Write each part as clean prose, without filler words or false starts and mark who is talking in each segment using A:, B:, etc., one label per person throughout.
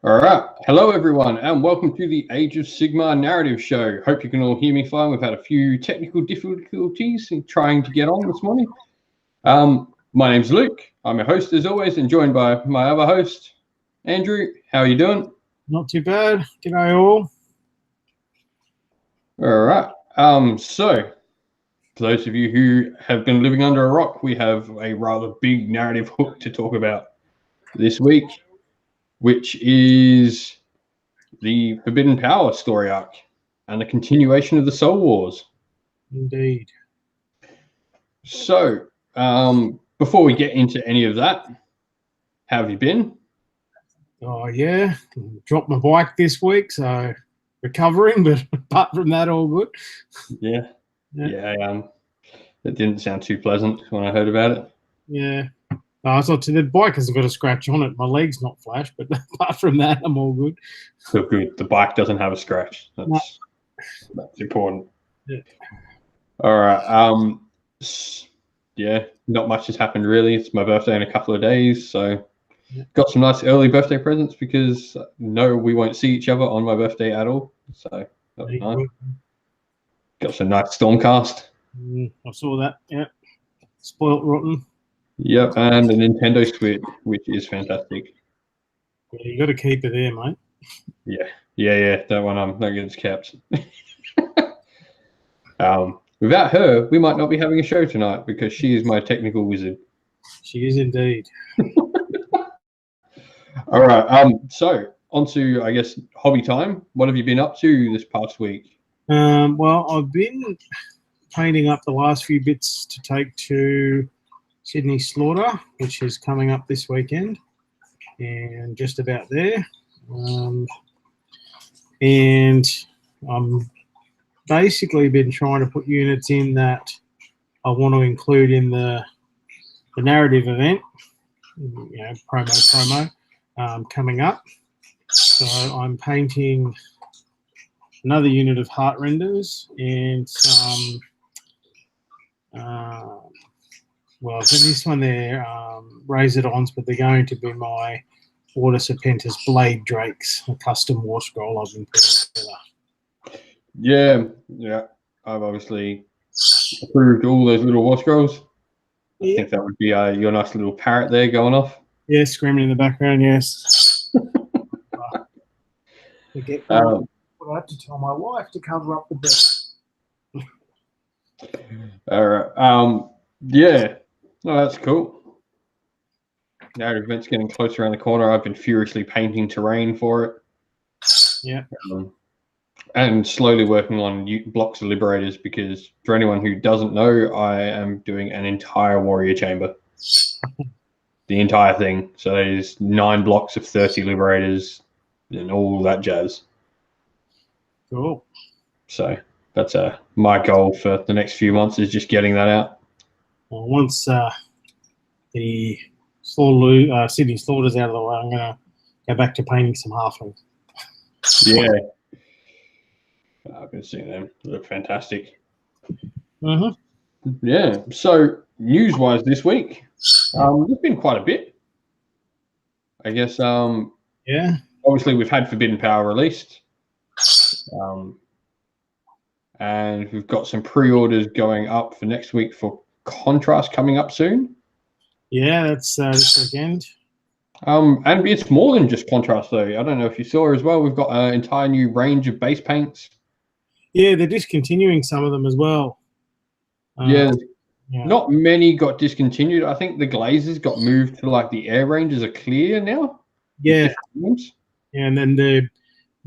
A: All right. Hello, everyone, and welcome to the Age of Sigmar narrative show. Hope you can all hear me fine. We've had a few technical difficulties in trying to get on this morning. My name's Luke. I'm your host, as always, and joined by my other host, Andrew. How are you doing?
B: Not too bad. G'day all.
A: All right. So, for those of you who have been living under a rock, we have a rather big narrative hook to talk about this week, which is the Forbidden Power story arc and the continuation of the Soul Wars.
B: Indeed.
A: So, before we get into any of that, how have you been?
B: Oh yeah, dropped my bike this week, so recovering. But apart from that, all good.
A: Yeah. It didn't sound too pleasant when I heard about it.
B: Yeah. I thought the bike hasn't got a scratch on it. My leg's not flash, but apart from that, I'm all good.
A: So good. The bike doesn't have a scratch. That's important.
B: Yeah.
A: All right. Yeah, not much has happened really. It's my birthday in a couple of days, so got some nice early birthday presents because no, we won't see each other on my birthday at all. So that was nice. Got some nice Stormcast.
B: I saw that. Yeah, spoilt rotten.
A: Yep, and a Nintendo Switch, which is fantastic.
B: Yeah, you got to keep it there, mate.
A: Yeah. That one that gets kept. Without her, we might not be having a show tonight because she is my technical wizard.
B: She is indeed.
A: All right. So on to, I guess, hobby time. What have you been up to this past week?
B: Well, I've been painting up the last few bits to take to Sydney Slaughter, which is coming up this weekend, and just about there. And I'm basically been trying to put units in that I want to include in the narrative event, promo coming up. So I'm painting another unit of Heart Renders and some, for this one they're Razordons, but they're going to be my Order Serpentis Blade Drakes, a custom war scroll I've been putting together.
A: Yeah. I've obviously approved all those little war scrolls. I think that would be your nice little parrot there going off.
B: Yeah, screaming in the background, yes. I have to tell my wife to cover up the bed.
A: All right. Yeah. Oh, that's cool. Narrative event's getting closer around the corner. I've been furiously painting terrain for it.
B: Yeah.
A: And slowly working on blocks of Liberators because for anyone who doesn't know, I am doing an entire Warrior Chamber. The entire thing. So there's 9 blocks of 30 Liberators and all that jazz.
B: Cool.
A: So that's my goal for the next few months is just getting that out.
B: Well, once the Sydney Slaughter's out of the way, I'm going to go back to painting some halflings.
A: Yeah. I've been seeing them. They look fantastic. Yeah. So news-wise this week, there's been quite a bit. I guess.
B: Yeah.
A: Obviously, we've had Forbidden Power released, and we've got some pre-orders going up for next week for Contrast coming up soon.
B: Yeah, that's this weekend.
A: And it's more than just Contrast, though. I don't know if you saw as well. We've got an entire new range of base paints.
B: Yeah, they're discontinuing some of them as well.
A: Not many got discontinued. I think the glazes got moved to like the air ranges are clear now.
B: Yeah, and then they're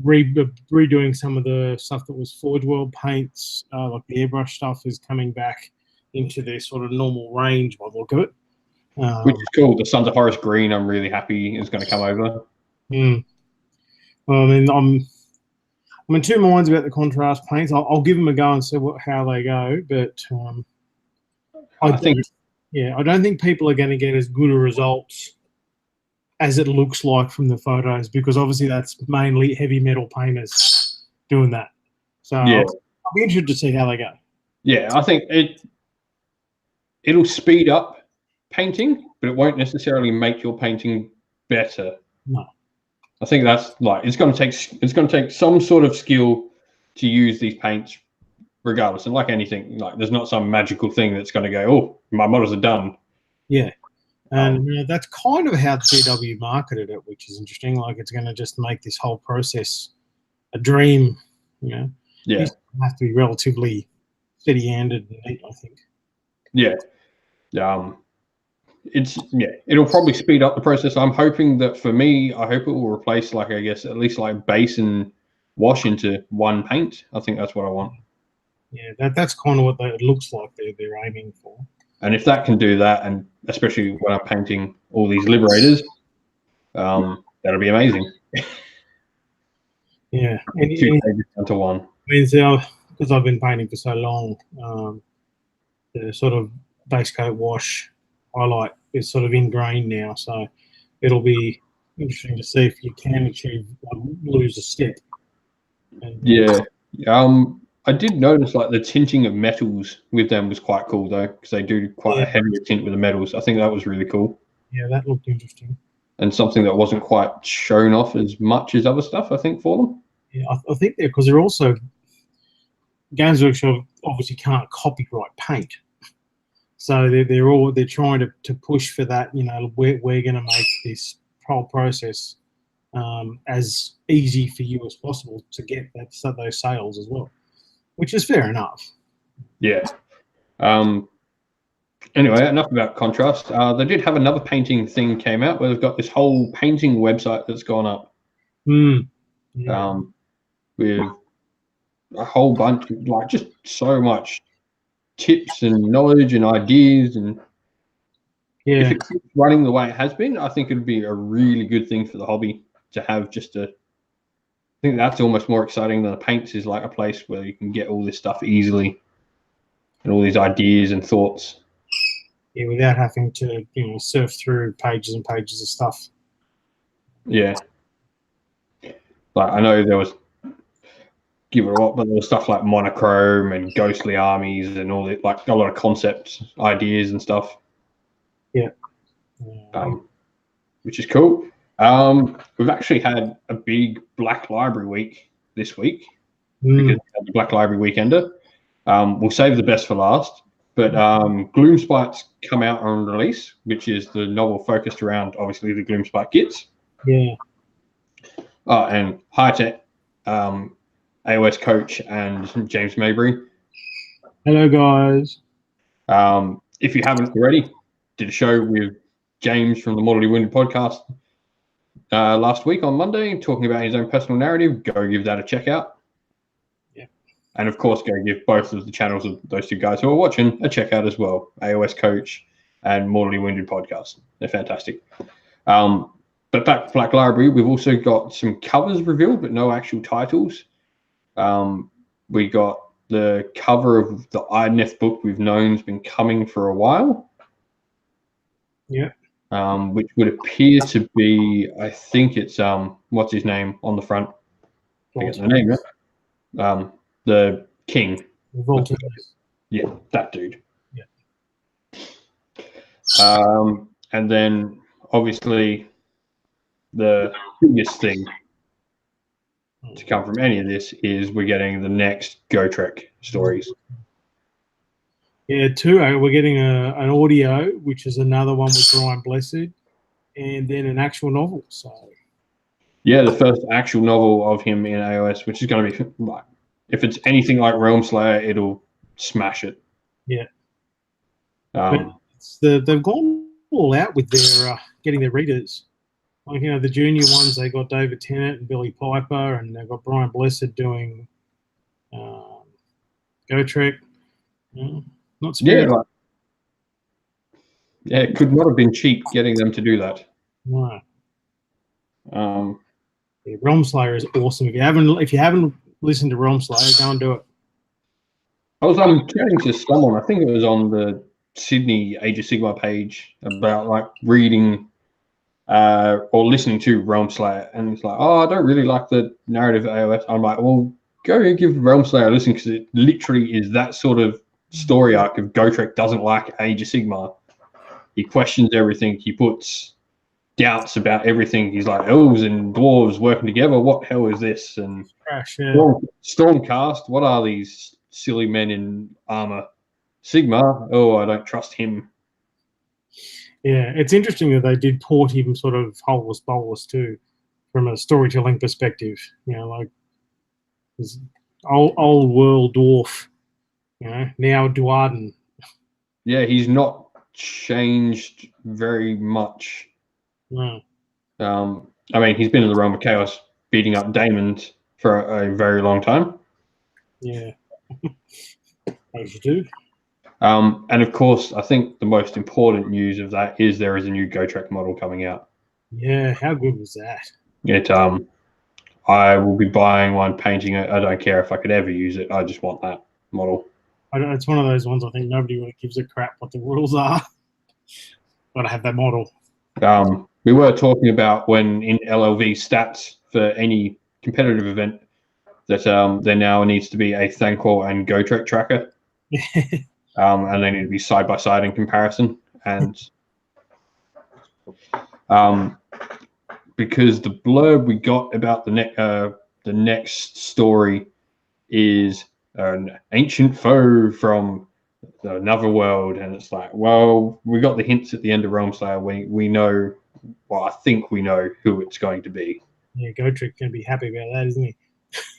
B: redoing some of the stuff that was Forge World paints, like the airbrush stuff is coming back into their sort of normal range by the look of it.
A: Which is cool. The Sons of Horus Green, I'm really happy is going to come over.
B: Well, I mean, I'm in two minds about the contrast paints. I'll give them a go and see how they go, but I don't think people are going to get as good a results as it looks like from the photos because obviously that's mainly heavy metal painters doing that. So I'll be interested to see how they go.
A: Yeah, I think it'll speed up painting, but it won't necessarily make your painting better.
B: No.
A: I think that's like it's going to take some sort of skill to use these paints, regardless. And like anything, like there's not some magical thing that's going to go, oh, my models are done.
B: Yeah. And that's kind of how CW marketed it, which is interesting. Like it's going to just make this whole process a dream. You know,
A: Yeah,
B: you have to be relatively steady-handed and neat, I think.
A: Yeah, it'll probably speed up the process. I'm hoping that for me, I hope it will replace like I guess at least like base and wash into one paint. I think that's what I want.
B: Yeah, that's kind of what it looks like they're aiming for.
A: And if that can do that, and especially when I'm painting all these Liberators, that'll be amazing.
B: Yeah,
A: and 2 pages into one.
B: I mean, so because I've been painting for so long, the sort of base coat wash highlight is sort of ingrained now. So it'll be interesting to see if you can achieve lose a step. And,
A: yeah. I did notice like the tinting of metals with them was quite cool though, because they do quite a heavy tint with the metals. I think that was really cool.
B: Yeah, that looked interesting.
A: And something that wasn't quite shown off as much as other stuff, I think, for them.
B: Yeah, I think because they're also Games Workshop obviously can't copyright paint, so they're trying to push for that. You know, we're going to make this whole process as easy for you as possible to get those sales as well, which is fair enough.
A: Yeah. Anyway, enough about contrast. They did have another painting thing came out where they've got this whole painting website that's gone up.
B: Yeah.
A: With a whole bunch of like just so much tips and knowledge and ideas, and if it keeps running the way it has been, I think it'd be a really good thing for the hobby to have just I think that's almost more exciting than the paints is like a place where you can get all this stuff easily and all these ideas and thoughts.
B: Yeah, without having to surf through pages and pages of stuff.
A: Yeah. Like I know there was give it a lot, but there was stuff like monochrome and ghostly armies and all that, like a lot of concepts, ideas and stuff.
B: Yeah.
A: Which is cool. We've actually had a big Black Library week this week because the Black Library Weekender. We'll save the best for last, but Gloomspite's come out on release, which is the novel focused around obviously the Gloomspite kits.
B: Yeah.
A: And Hi-Tech, AOS coach, and James Mabry.
B: Hello, guys.
A: If you haven't already, did a show with James from the Mortally Wounded podcast last week on Monday, talking about his own personal narrative. Go give that a check out.
B: Yeah.
A: And of course, go give both of the channels of those two guys who are watching a check out as well. AOS coach and Mortally Wounded podcast. They're fantastic. But back to Black Library, we've also got some covers revealed, but no actual titles. We got the cover of the Idoneth book we've known has been coming for a while.
B: Yeah.
A: Which would appear to be, I think it's what's his name on the front? I forget the name. The king. Yeah, that dude.
B: Yeah.
A: And then obviously the biggest thing to come from any of this is we're getting the next Gotrek stories.
B: Yeah, two. We're getting an audio, which is another one with Brian Blessed, and then an actual novel. So,
A: yeah, the first actual novel of him in AOS, which is going to be like, if it's anything like Realmslayer, it'll smash it.
B: Yeah. They've gone all out with their getting their readers. Like, the junior ones, they got David Tennant and Billy Piper, and they've got Brian Blessed doing Gotrek. Not spared.
A: Yeah, it could not have been cheap getting them to do that.
B: No. Realmslayer is awesome. If you haven't listened to Realmslayer, go and do it.
A: I was chatting to someone, I think it was on the Sydney Age of Sigmar page, about like reading or listening to Realmslayer, and it's like, oh, I don't really like the narrative AOS. I'm like, well, go give Realmslayer a listen, because it literally is that sort of story arc of Gotrek doesn't like Age of Sigmar. He questions everything. He puts doubts about everything. He's like, elves and dwarves working together. What hell is this? And
B: Crash, yeah.
A: Stormcast. What are these silly men in armor? Sigma. Oh, I don't trust him.
B: Yeah, it's interesting that they did port him sort of holus bolus too, from a storytelling perspective. You know, like this old world dwarf. You know, now Duarden.
A: Yeah, he's not changed very much.
B: No.
A: I mean, he's been in the realm of chaos, beating up Daemons for a very long time.
B: Yeah, as you do.
A: And of course, I think the most important news of that is there is a new Gotrek model coming out.
B: Yeah, how good was that?
A: It I will be buying one, painting it. I don't care if I could ever use it. I just want that model.
B: It's one of those ones I think nobody really gives a crap what the rules are. But I have that model.
A: We were talking about when in LLV stats for any competitive event that there now needs to be a Thanquol and Gotrek tracker. And they need to be side by side in comparison. And because the blurb we got about the next story is an ancient foe from another world, and it's like, well, we got the hints at the end of Realmslayer. We know, well, I think we know who it's going to be.
B: Yeah, Gotrek can be happy about that, isn't he?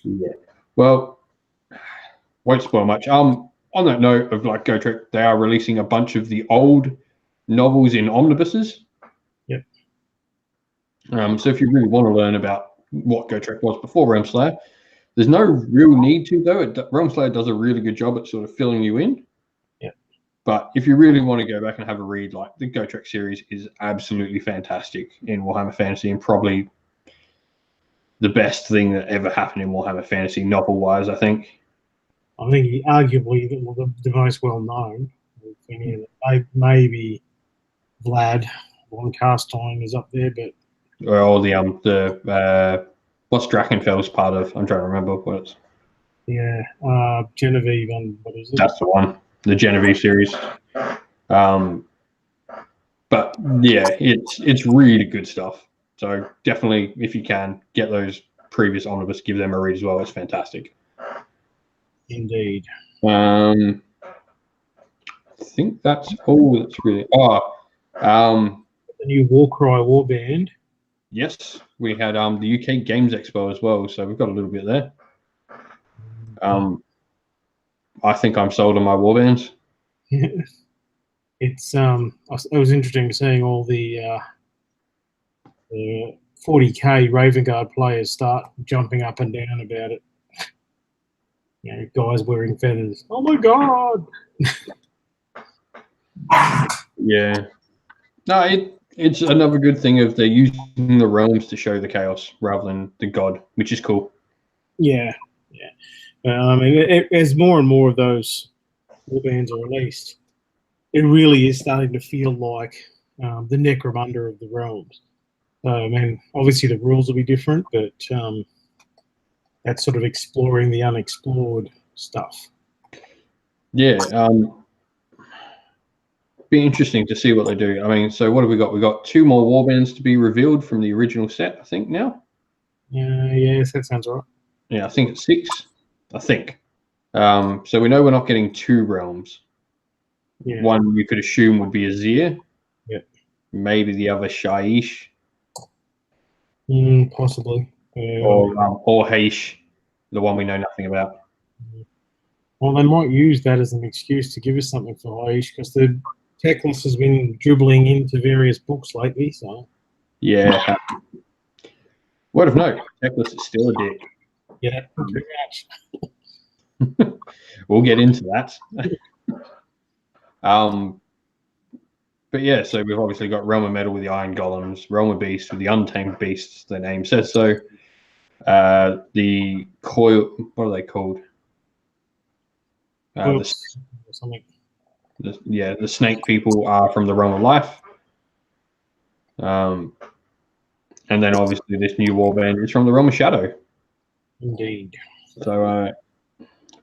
A: Yeah. Well, won't spoil much. On that note of like Gotrek, they are releasing a bunch of the old novels in omnibuses.
B: Yep.
A: So if you really want to learn about what Gotrek was before Realmslayer, there's no real need to, though. Realmslayer does a really good job at sort of filling you in.
B: Yep.
A: But if you really want to go back and have a read, like the Gotrek series is absolutely fantastic in Warhammer Fantasy, and probably the best thing that ever happened in Warhammer Fantasy novel-wise, I think.
B: I think arguably the most well-known. Maybe Vlad von Carstein is up there, but
A: Well, the what's Drakenfeld's part of? I'm trying to remember what it's.
B: Yeah, Genevieve and what is it?
A: That's the one, the Genevieve series. But yeah, it's really good stuff. So definitely, if you can get those previous omnibus, give them a read as well. It's fantastic.
B: Indeed.
A: I think that's all that's really.
B: The new Warcry warband.
A: Yes, we had the UK Games Expo as well, so we've got a little bit there. I think I'm sold on my warbands.
B: It's it was interesting seeing all the 40k Raven Guard players start jumping up and down about it. You know, guys wearing feathers. Oh my god!
A: Yeah. No, it's another good thing of they're using the realms to show the chaos rather than the god, which is cool.
B: Yeah, yeah. I mean, as more and more of those warbands are released, it really is starting to feel like the Necromunda of the realms. I mean, obviously the rules will be different, but that's sort of exploring the unexplored stuff.
A: Yeah. Be interesting to see what they do. I mean, so what have we got? We got 2 more warbands to be revealed from the original set, I think now.
B: Yes, that sounds right.
A: Yeah, I think it's 6. I think. So we know we're not getting 2 realms.
B: Yeah.
A: One you could assume would be Azir.
B: Yep.
A: Maybe the other Shaiish.
B: Possibly.
A: Or Heish, the one we know nothing about.
B: Well, they might use that as an excuse to give us something for Heish, because the Teclis has been dribbling into various books lately. So
A: yeah. Word of note, Teclis is still a dick.
B: Yeah, pretty much.
A: We'll get into that. But yeah, so we've obviously got Realm of Metal with the Iron Golems, Realm of Beast with the Untamed Beasts, the name says so. The Coil, what are they called?
B: Something.
A: The snake people are from the Realm of Life. And then obviously this new warband is from the Realm of Shadow.
B: Indeed.
A: So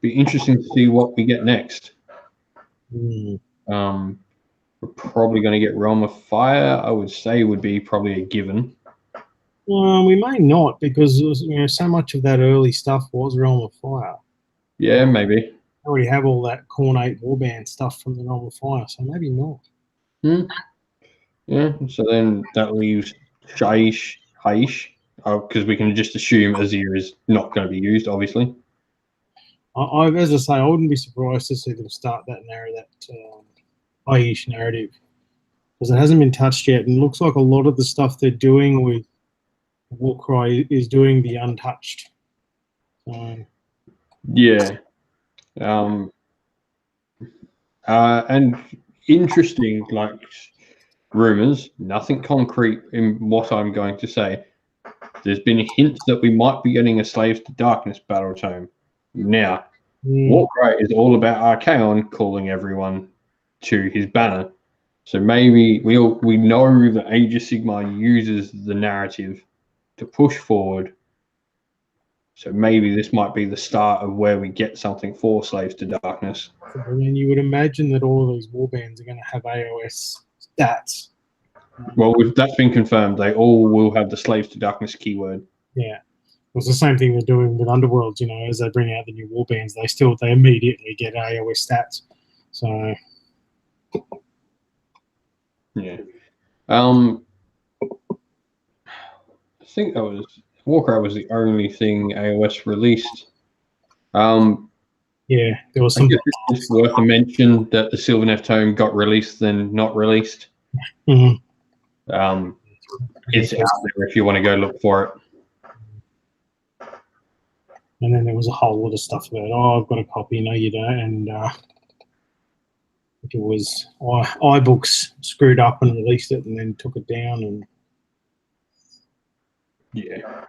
A: be interesting to see what we get next. we're probably going to get Realm of Fire. I would say would be probably a given.
B: We may not, because so much of that early stuff was Realm of Fire.
A: Yeah, maybe.
B: I already have all that Khornate Warband stuff from the Realm of Fire, so maybe not.
A: Yeah, so then that leaves Haish, because we can just assume Azir is not going to be used, obviously.
B: As I say, I wouldn't be surprised to see them start that Haish narrative, because it hasn't been touched yet, and it looks like a lot of the stuff they're doing with Warcry is doing the untouched.
A: Yeah. And interesting, like rumors, nothing concrete in what I'm going to say. There's been hints that we might be getting a Slaves to Darkness battle tome. Now, Warcry is all about Archaon calling everyone to his banner. So maybe we know that Age of Sigmar uses the narrative to push forward. So maybe this might be the start of where we get something for Slaves to Darkness.
B: And you would imagine that all of these warbands are going to have AOS stats.
A: Well, that's been confirmed. They all will have the Slaves to Darkness keyword.
B: Yeah. It's the same thing they're doing with Underworlds, as they bring out the new warbands, they immediately get AOS stats. So
A: yeah. I think that was Warcry was the only thing AOS released.
B: Yeah, there was some.
A: It's worth a mention that the Sylvaneth tome got released, then not released.
B: Mm-hmm.
A: It's out there if you want to go look for it.
B: And then there was a whole lot of stuff about, I've got a copy, no, you don't. And it was iBooks screwed up and released it and then took it down. And
A: yeah,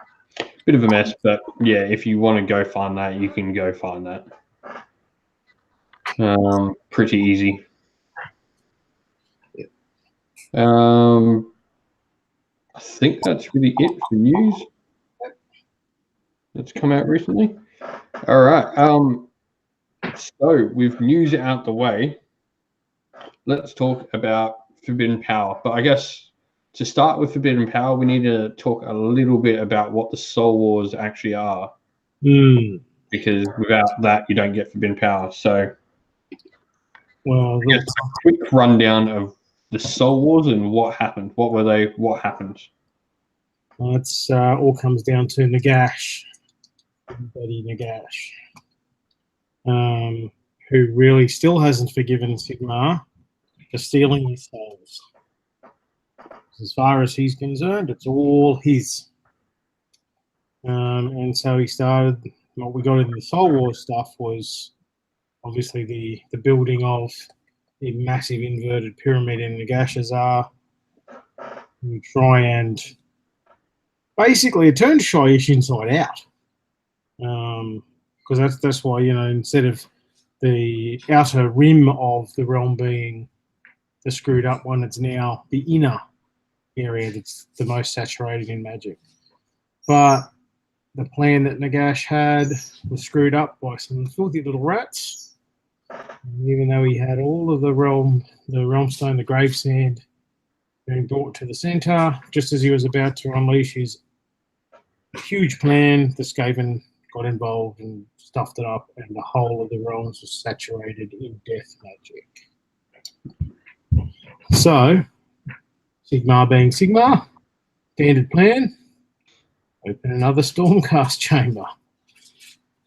A: bit of a mess, but yeah, if you want to go find that, you can go find that. Pretty easy. I think that's really it for news that's come out recently. All right. So with news out the way, let's talk about Forbidden Power. But I guess to start with Forbidden Power, we need to talk a little bit about what the Soul Wars actually are. Because without that, you don't get Forbidden Power. So
B: well,
A: a quick rundown of the Soul Wars and what happened. What were they? What happened?
B: Well, it's all comes down to Nagash, Buddy Nagash, who really still hasn't forgiven Sigmar for stealing his souls. As far as he's concerned, it's all his. And so he started. What we got in the Soul Wars stuff was obviously the building of the massive inverted pyramid in Nagashazar. You try and basically it turned Shyish inside out. Because that's why, instead of the outer rim of the realm being the screwed up one, it's now the inner area that's the most saturated in magic. But the plan that Nagash had was screwed up by some filthy little rats. And even though he had all of the realm stone, the grave sand being brought to the center, just as he was about to unleash his huge plan, the Skaven got involved and stuffed it up, and the whole of the realms was saturated in death magic. So, Sigmar being Sigmar, standard plan, open another Stormcast chamber.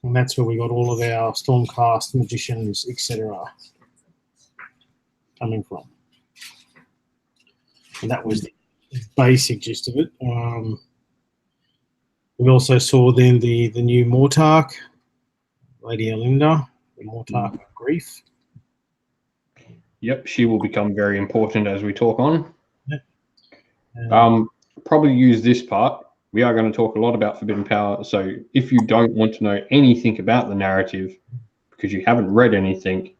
B: And that's where we got all of our Stormcast magicians, etc. coming from. And that was the basic gist of it. We also saw then the new Mortarch, Lady Alinda, the Mortarch of Grief.
A: Yep, she will become very important as we talk on.
B: Yep.
A: Probably use this part. We are going to talk a lot about Forbidden Power. So if you don't want to know anything about the narrative because you haven't read anything,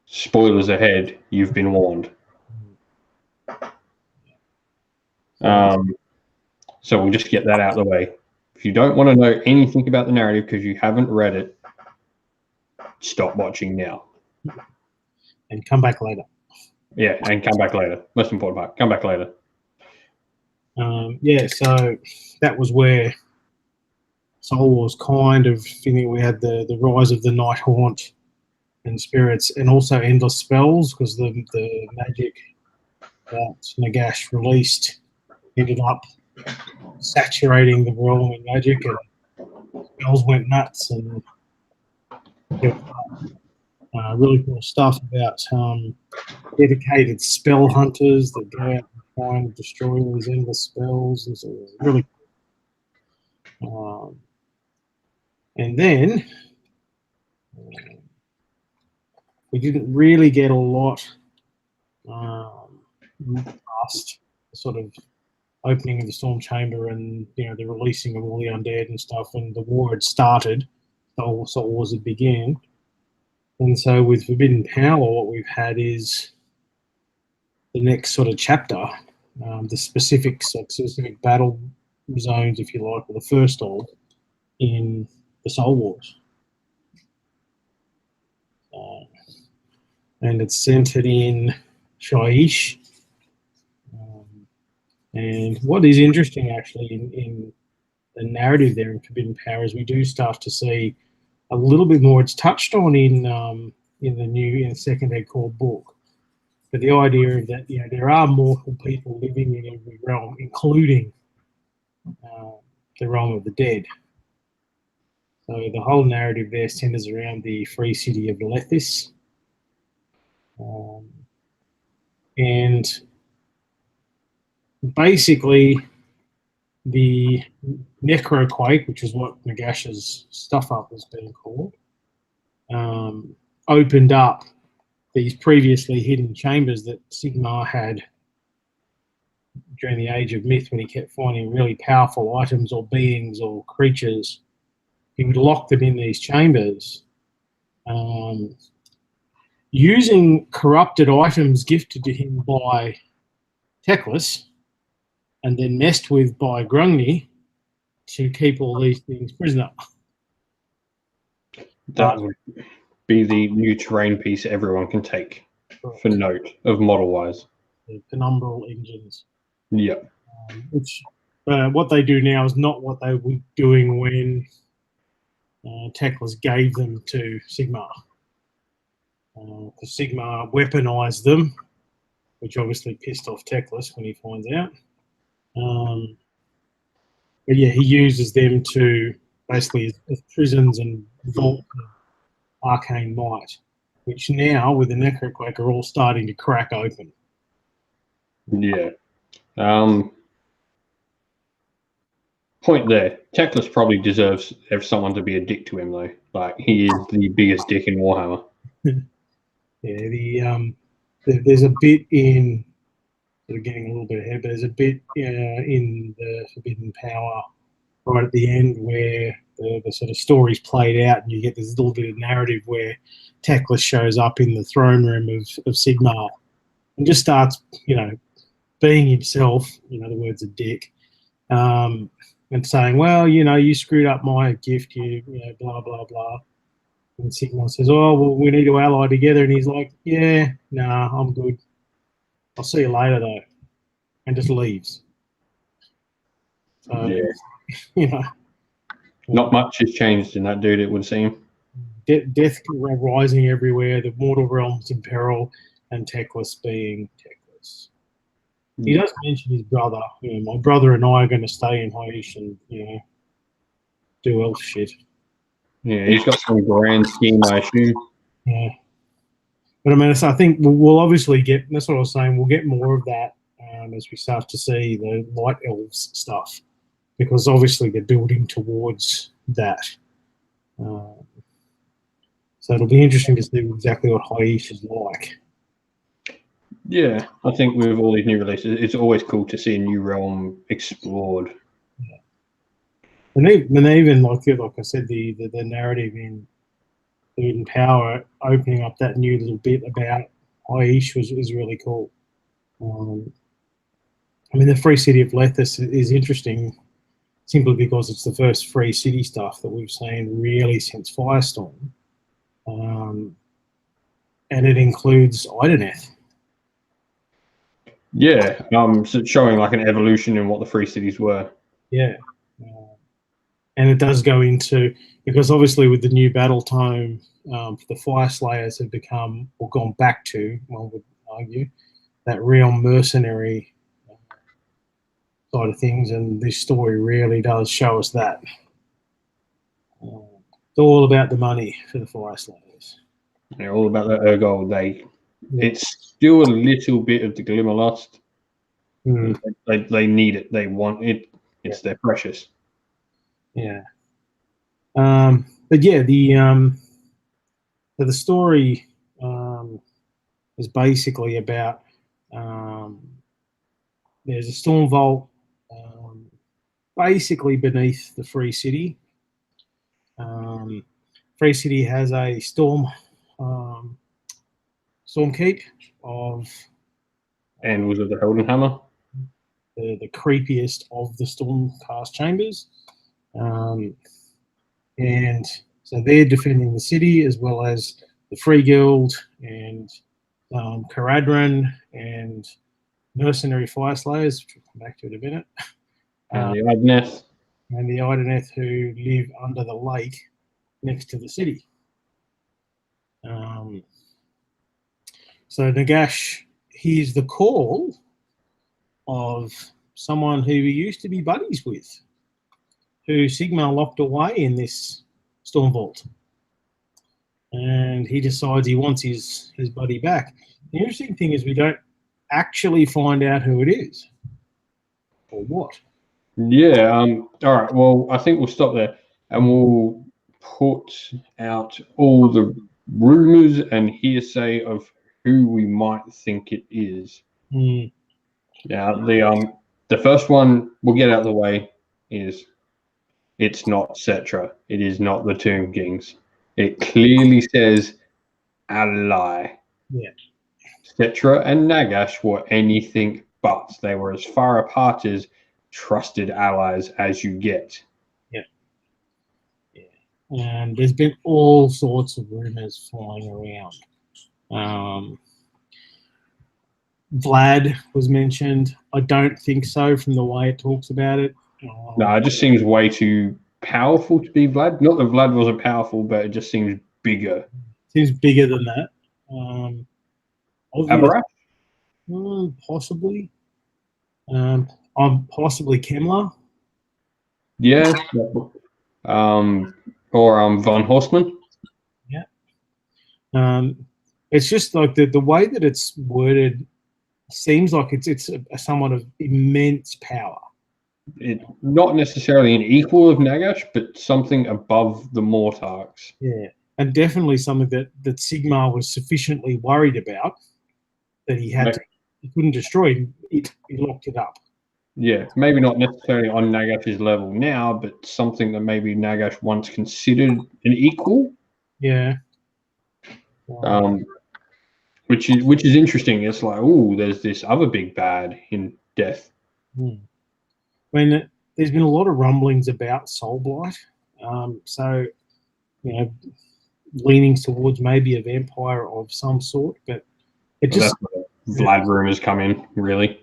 A: spoilers ahead, you've been warned. So we'll just get that out of the way. If you don't want to know anything about the narrative because you haven't read it, stop watching now.
B: And come back later.
A: Yeah, and come back later. Most important part, come back later.
B: Yeah, so that was where Soul Wars kind of thinking we had the rise of the Night Haunt and spirits, and also endless spells, because the magic that Nagash released ended up saturating the realm in magic, and spells went nuts, and really cool stuff about dedicated spell hunters that go out and try and destroy these endless spells, and so it was really cool. And then we didn't really get a lot past the sort of opening of the Storm Chamber and the releasing of all the undead and stuff, and the war had started. Soul Wars had began, and so with Forbidden Power, what we've had is the next sort of chapter, the specifics, like specific battle zones, if you like, or the first of in the Soul Wars. And it's centered in Shyish. And what is interesting, actually, in the narrative there in Forbidden Power is we do start to see a little bit more. It's touched on in the second Head Core book, but the idea of that there are mortal people living in every realm, including the realm of the dead. So the whole narrative there centers around the free city of Lethis. And basically, the Necroquake, which is what Nagash's stuff up has been called, opened up these previously hidden chambers that Sigmar had during the Age of Myth, when he kept finding really powerful items or beings or creatures. He would lock them in these chambers, using corrupted items gifted to him by Teclis, and then messed with by Grungni to keep all these things prisoner.
A: That would be the new terrain piece everyone can take for note of model-wise.
B: The penumbral engines.
A: Yeah.
B: Which what they do now is not what they were doing when Teclis gave them to Sigmar. Because Sigmar weaponized them, which obviously pissed off Teclis when he finds out. But yeah, he uses them to basically as prisons and vault arcane might, which now with the Necroquake are all starting to crack open.
A: Yeah. Point there. Teclis probably deserves someone to be a dick to him, though. Like, he is the biggest dick in Warhammer.
B: Yeah, there's a bit in, sort of getting a little bit ahead, but there's a bit in the Forbidden Power right at the end where the sort of story's played out, and you get this little bit of narrative where Teclis shows up in the throne room of Sigmar and just starts, being himself, the words of dick, and saying, well, you screwed up my gift, blah, blah, blah. And Sigmar says, oh, well, we need to ally together. And he's like, yeah, nah, I'm good. I'll see you later, though. And just leaves. So,
A: yeah. Not much has changed in that dude, it would seem.
B: Death rising everywhere, the mortal realms in peril, and Teclis being Teclis. He does mention his brother. My brother and I are going to stay in Shyish and, do elf shit.
A: Yeah, he's got some grand scheme, I assume.
B: Yeah. But I think we'll obviously get, that's what I was saying, we'll get more of that as we start to see the Light Elves stuff, because obviously they're building towards that. So it'll be interesting to see exactly what Shyish is like.
A: Yeah, I think with all these new releases, it's always cool to see a new realm explored.
B: Yeah. And even like I said, the narrative in Forbidden Power opening up that new little bit about Shyish was really cool. The Free City of Lethis is interesting simply because it's the first free city stuff that we've seen really since Firestorm. And it includes Idoneth.
A: Yeah, so it's showing like an evolution in what the free cities were.
B: Yeah. And it does go into, because obviously with the new battle tome, the Fire Slayers have become, or gone back to, one would argue, that real mercenary side of things, and this story really does show us that. It's all about the money for the Fire Slayers.
A: They're all about the Urgold. It's still a little bit of the Glimmerlust. They need it. They want it. It's their precious.
B: Yeah. But yeah, the story is basically about there's a storm vault basically beneath the Free City. Free City has a storm keep of,
A: and was it the Heldenhammer?
B: The creepiest of the Stormcast chambers, and so they're defending the city as well as the Free Guild and Caradhran and mercenary Fire Slayers, which we'll come back to in a minute.
A: And the Idoneth.
B: And the Idoneth, who live under the lake next to the city. So Nagash hears the call of someone who he used to be buddies with, who Sigmar locked away in this storm vault. And he decides he wants his buddy back. The interesting thing is we don't actually find out who it is or what.
A: Yeah. All right. Well, I think we'll stop there and we'll put out all the rumors and hearsay of who we might think it is. Now, the first one we'll get out of the way is it's not Settra. It is not the Tomb Kings. It clearly says ally.
B: Yeah.
A: Settra and Nagash were anything but. They were as far apart as trusted allies as you get.
B: Yeah. And there's been all sorts of rumors flying around. Vlad was mentioned. I don't think so from the way it talks about it.
A: No, it just seems way too powerful to be Vlad. Not that Vlad wasn't powerful, but it just seems bigger.
B: Seems bigger than that.
A: Abarash?
B: Possibly. Possibly Kemlar.
A: Yeah. Or Von Horstman.
B: Yeah. It's just like the way that it's worded seems like it's somewhat of immense power.
A: Not necessarily an equal of Nagash, but something above the Mortarks.
B: Yeah, and definitely something that Sigmar was sufficiently worried about that he couldn't destroy it. He locked it up.
A: Yeah, maybe not necessarily on Nagash's level now, but something that maybe Nagash once considered an equal.
B: Yeah.
A: Which is interesting. It's like, there's this other big bad in Death.
B: I mean, there's been a lot of rumblings about Soulblight. So, leanings towards maybe a vampire of some sort, but it just
A: Vlad rumors come in, really.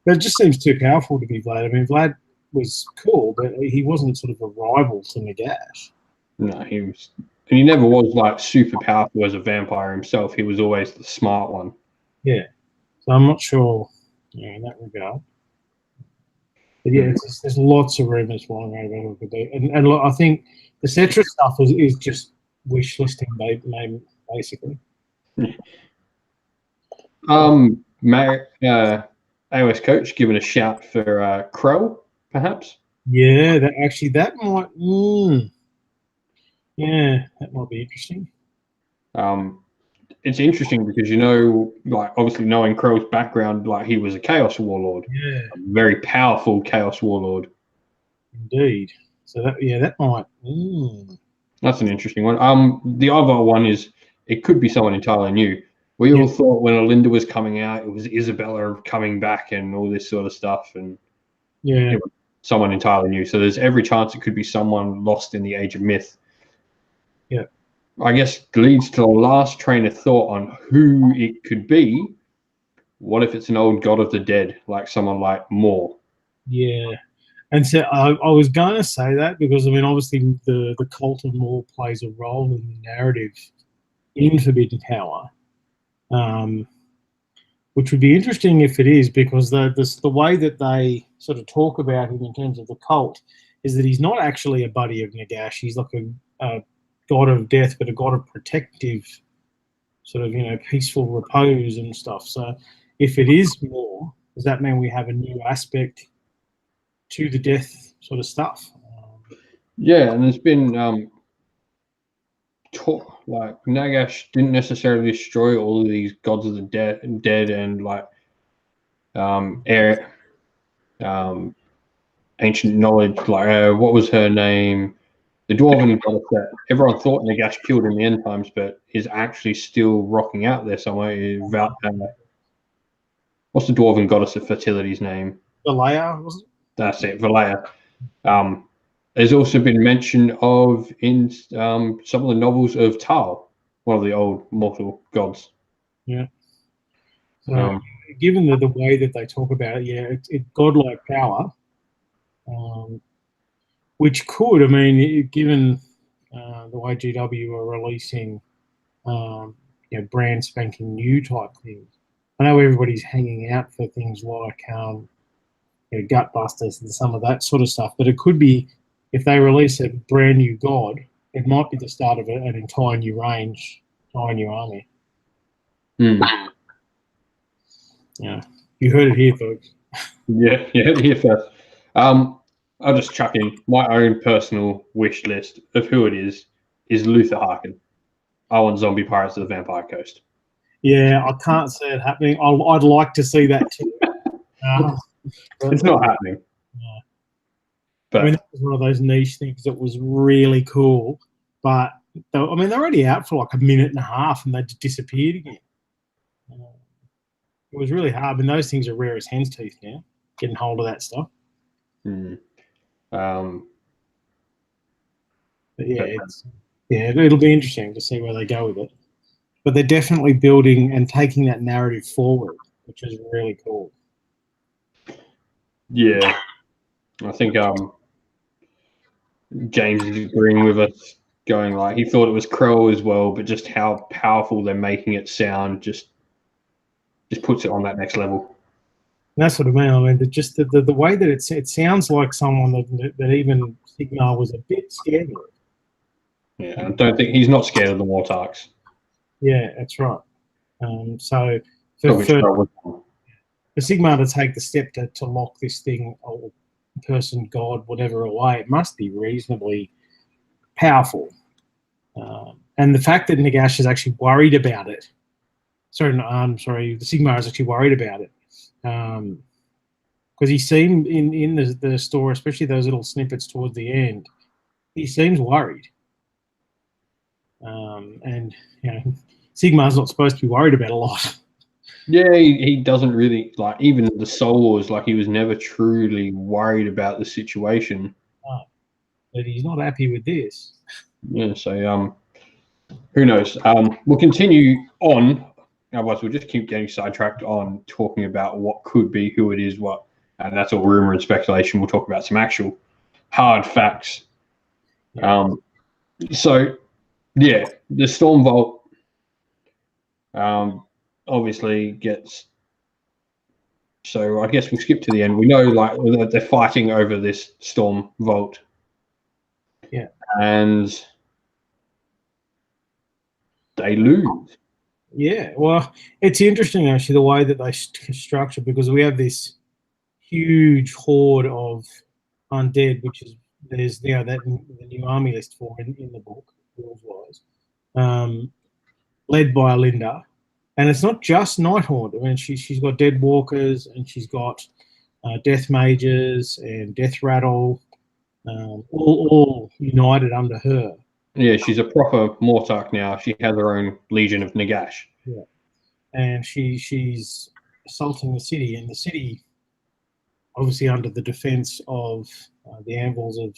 B: But it just seems too powerful to be Vlad. I mean, Vlad was cool, but he wasn't sort of a rival to Nagash.
A: No, he was. And he never was like super powerful as a vampire himself. He was always the smart one.
B: Yeah. So I'm not sure in that regard. But yeah, there's lots of rumors flying around about what it could be. And look, I think the Settra stuff is just wish listing, basically.
A: AOS coach giving a shout for Crow, perhaps?
B: Yeah, that might. Yeah, that might be interesting.
A: It's interesting because like obviously knowing Crow's background, like he was a Chaos Warlord,
B: a
A: very powerful Chaos Warlord.
B: Indeed. So that might.
A: That's an interesting one. The other one is it could be someone entirely new. We all thought when Olinda was coming out, it was Isabella coming back and all this sort of stuff, and it was someone entirely new. So there's every chance it could be someone lost in the age of myth.
B: Yeah.
A: I guess leads to the last train of thought on who it could be. what if it's an old god of the dead, like someone like Mor?
B: Yeah. And so I was going to say that because, I mean, obviously the cult of Mor plays a role in the narrative in Forbidden Power, which would be interesting if it is, because the way that they sort of talk about him in terms of the cult is that he's not actually a buddy of Nagash. He's like a god of death, but a god of protective, sort of, peaceful repose and stuff. So if it is Mor, does that mean we have a new aspect to the death sort of stuff?
A: Yeah, and there's been talk like Nagash didn't necessarily destroy all of these gods of the dead and like ancient knowledge. Like what was her name? The dwarven goddess that everyone thought Nagash killed in the end times, but is actually still rocking out there somewhere. What's the dwarven goddess of fertility's name?
B: Valaya, was it?
A: That's it, Valaya. There's also been mention of in some of the novels of Tal, one of the old mortal gods.
B: Yeah. So, given the way that they talk about it, yeah, it's godlike power, which could, I mean, given the way GW are releasing, brand spanking new type things. I know everybody's hanging out for things like Gutbusters and some of that sort of stuff, but it could be, if they release a brand new god, it might be the start of an entire new range, entire new army. Yeah, you heard it here, folks.
A: Yeah, here first. I'll just chuck in my own personal wish list of who it is Luther Harkin. I want zombie Pirates of the Vampire Coast.
B: Yeah, I can't see it happening. I'd like to see that too.
A: It's not happening.
B: Yeah.
A: But
B: I mean, that was one of those niche things that was really cool. But they're already out for like a minute and a half, and they just disappeared again. It was really hard, and those things are rare as hen's teeth now. Getting hold of that stuff. But yeah, it'll be interesting to see where they go with it. But they're definitely building and taking that narrative forward, which is really cool.
A: Yeah, I think James is agreeing with us, going like he thought it was Krell as well, but just how powerful they're making it sound just puts it on that next level.
B: And that's what I mean. I mean, just the way that it sounds like someone that even Sigmar was a bit scared of.
A: Yeah, I don't think he's not scared of the Mortarks.
B: Yeah, that's right. So for Sigmar to take the step to lock this thing, or person, god, whatever, away, it must be reasonably powerful. And the fact that Nagash is actually worried about it. The Sigmar is actually worried about it. Because he seemed in the store, especially those little snippets towards the end, he seems worried. And Sigmar's not supposed to be worried about a lot.
A: Yeah, he doesn't really, like, even the Soul Wars, like, he was never truly worried about the situation.
B: But he's not happy with this.
A: Yeah, so who knows? We'll continue on. Otherwise, we'll just keep getting sidetracked on talking about what could be, who it is, what, and that's all rumor and speculation. We'll talk about some actual hard facts.
B: Yeah.
A: So, yeah, the Storm Vault obviously gets. So I guess we'll skip to the end. We know, like, they're fighting over this Storm Vault.
B: Yeah,
A: and they lose.
B: Yeah, well, it's interesting actually the way that they structure, because we have this huge horde of undead, which is there's that the new army list for in the book, rules wise, led by Alinda, and it's not just Nighthaunt. I mean, she's got Dead Walkers, and she's got Death Mages and Death Rattle, all united under her.
A: Yeah, she's a proper Mortark now. She has her own Legion of Nagash.
B: Yeah, and she's assaulting the city, and the city, obviously under the defense of the anvils of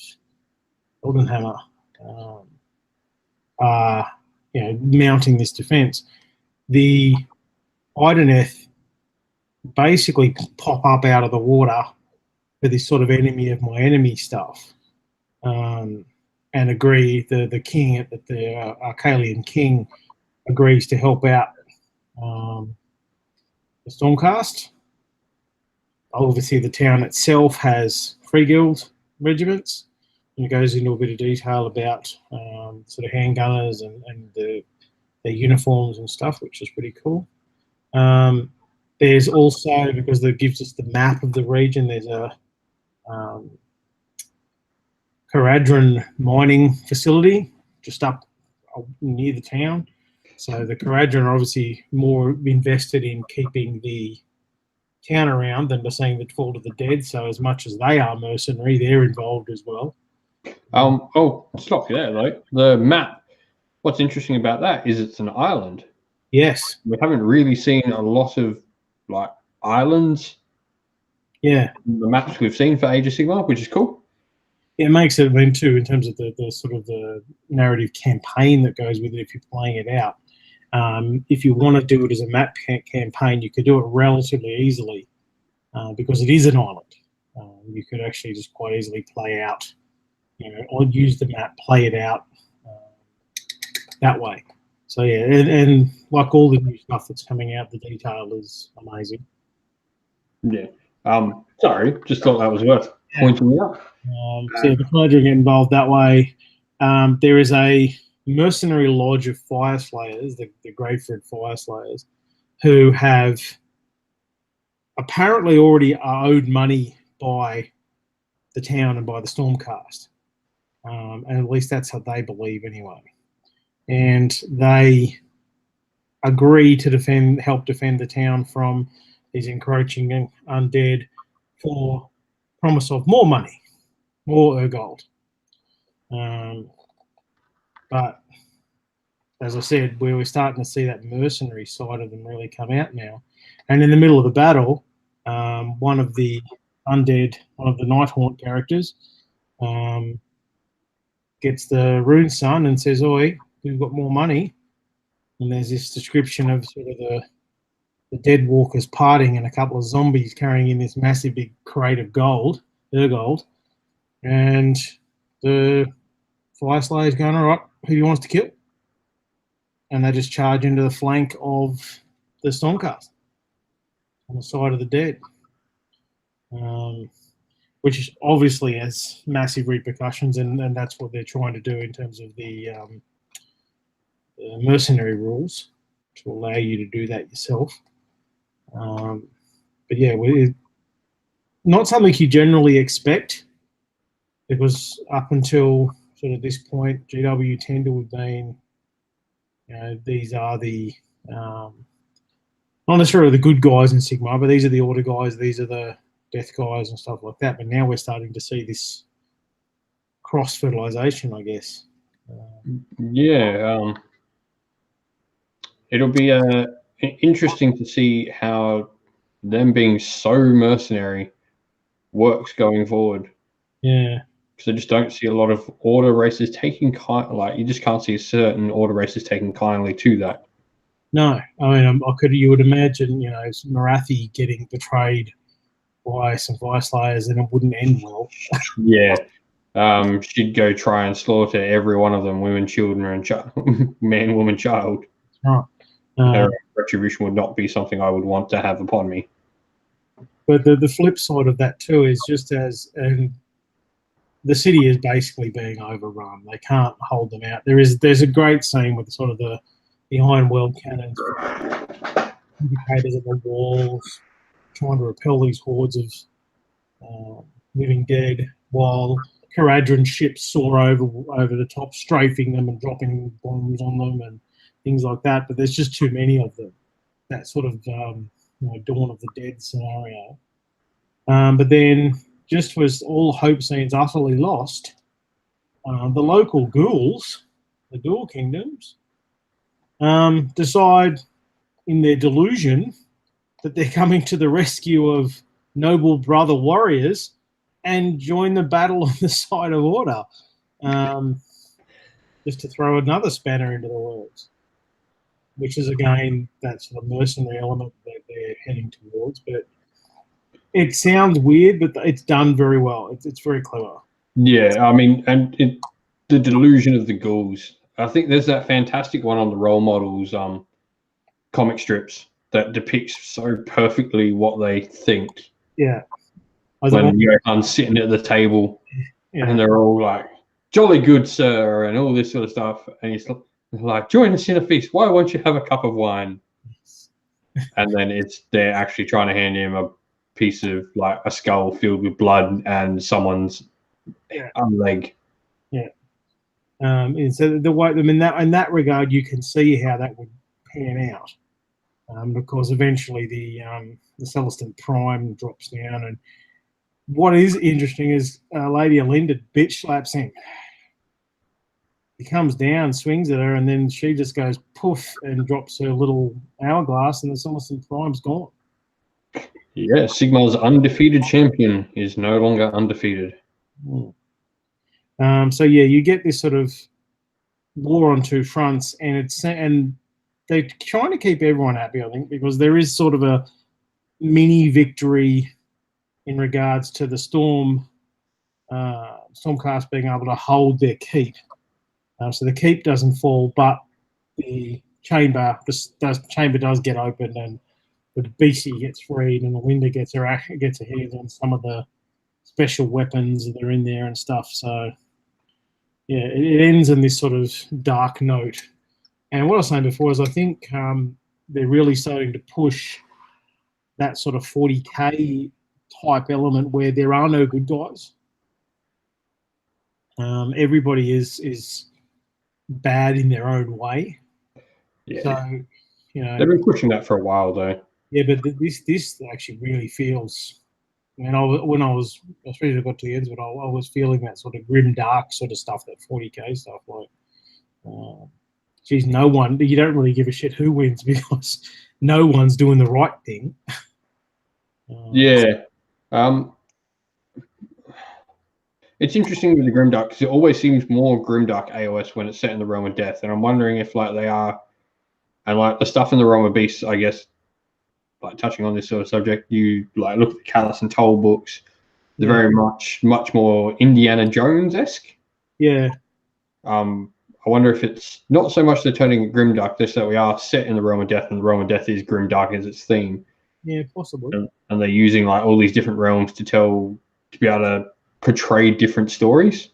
B: Eldenhammer, are mounting this defense. The Idoneth basically pop up out of the water for this sort of enemy of my enemy stuff, and agree. The king, the Arcalian king, agrees to help out the Stormcast. Obviously, the town itself has free guild regiments, and it goes into a bit of detail about sort of handgunners and their uniforms and stuff, which is pretty cool. There's also, because it gives us the map of the region, there's a Caradron mining facility just up near the town. So the Caradron are obviously more invested in keeping the town around than seeing the fall of the dead. So as much as they are mercenary, they're involved as well.
A: Oh, stop you there, though. The map, what's interesting about that is it's an island.
B: Yes.
A: We haven't really seen a lot of like islands.
B: Yeah.
A: The maps we've seen for Age of Sigmar, which is cool.
B: It makes it, I mean, too, in terms of the sort of the narrative campaign that goes with it if you're playing it out. If you want to do it as a map campaign, you could do it relatively easily because it is an island. You could actually just quite easily play out, or use the map, play it out that way. So yeah, and like all the new stuff that's coming out, the detail is amazing.
A: Yeah. Sorry, just thought that was worth pointing out.
B: So the Conjuring get involved that way. There is a mercenary lodge of Fire Slayers, the Graveford Fire Slayers, who have apparently already owed money by the town and by the Stormcast. And at least that's how they believe anyway. And they agree to help defend the town from these encroaching undead for promise of more money, more Urgold. But as I said, we're starting to see that mercenary side of them really come out now. And in the middle of the battle, one of the undead, one of the Nighthaunt characters, gets the Rune Sun and says, "Oi, we've got more money." And there's this description of sort of the dead walkers parting and a couple of zombies carrying in this massive big crate of gold, Urgold. And the Fire Slayer's going, "All right, who do you want us to kill?" And they just charge into the flank of the Stormcast on the side of the dead, which obviously has massive repercussions, and that's what they're trying to do in terms of the mercenary rules to allow you to do that yourself. But yeah, not something you generally expect, because up until sort of this point, GW tend to have been, these are the not necessarily the good guys in Sigmar, but these are the order guys, these are the death guys and stuff like that. But now we're starting to see this cross-fertilization, I guess.
A: Yeah. It'll be interesting to see how them being so mercenary works going forward.
B: Yeah.
A: Because I just don't see a lot of order races taking you just can't see certain order races taking kindly to that.
B: No, I mean, you would imagine, Morathi getting betrayed by some Fire Slayers, and it wouldn't end well.
A: Yeah. She'd go try and slaughter every one of them, women, children, and man, woman, child.
B: Right.
A: Her retribution would not be something I would want to have upon me.
B: But the flip side of that too is just and the city is basically being overrun. They can't hold them out. There's a great scene with sort of the Iron World cannons, indicators on the walls, trying to repel these hordes of living dead, while Caradron ships soar over the top, strafing them and dropping bombs on them and things like that. But there's just too many of them. That sort of Dawn of the Dead scenario. But then, just as all hope seems utterly lost, the local ghouls, the Ghoul Kingdoms, decide in their delusion that they're coming to the rescue of noble brother warriors and join the battle on the side of order, just to throw another spanner into the works. which is again that sort of mercenary element that they're heading towards. But it sounds weird, but it's done very well. It's very clever.
A: Yeah, I mean, the delusion of the ghouls. I think there's that fantastic one on the Role Models comic strips that depicts so perfectly what they think.
B: Yeah.
A: When Johan's sitting at the table,
B: yeah.
A: and they're all like, "Jolly good, sir," and all this sort of stuff, and he's like, "Join us in a feast. Why won't you have a cup of wine?" And then they're actually trying to hand him a piece of like a skull filled with blood and someone's leg.
B: Yeah. And so the way, I mean, in that regard, you can see how that would pan out, because eventually the Celestin Prime drops down, and what is interesting is Lady Alinda bitch slaps him. He comes down, swings at her, and then she just goes poof and drops her little hourglass, and the Celestin Prime's gone.
A: Yeah, Sigmar's undefeated champion is no longer undefeated.
B: So yeah, you get this sort of war on two fronts, and they're trying to keep everyone happy, I think, because there is sort of a mini victory in regards to the Stormcast being able to hold their keep. So the keep doesn't fall, but the chamber does get opened, and the Beastie gets freed, and Alinda gets her hands on some of the special weapons that are in there and stuff. So yeah, it ends in this sort of dark note. And what I was saying before is I think they're really starting to push that sort of 40k type element where there are no good guys. Everybody is bad in their own way.
A: Yeah.
B: So, you know,
A: they've been pushing that for a while, though.
B: Yeah, but this actually really feels. I mean, when I was, especially I got to the ends, but I was feeling that sort of grim, dark sort of stuff, that 40k stuff. Like, geez, no one. You don't really give a shit who wins because no one's doing the right thing.
A: Yeah. It's interesting with the Grimdark because it always seems more Grimdark AOS when it's set in the Realm of Death, and I'm wondering if like they are, and like the stuff in the Realm of Beasts, I guess, like touching on this sort of subject, you like look at the Callus and Toll books, they're very much more Indiana Jones-esque.
B: Yeah.
A: I wonder if it's not so much they're turning it Grimdark, just that we are set in the Realm of Death, and the Realm of Death is Grimdark as its theme.
B: Yeah, possibly.
A: And they're using like all these different realms to be able to portray different stories.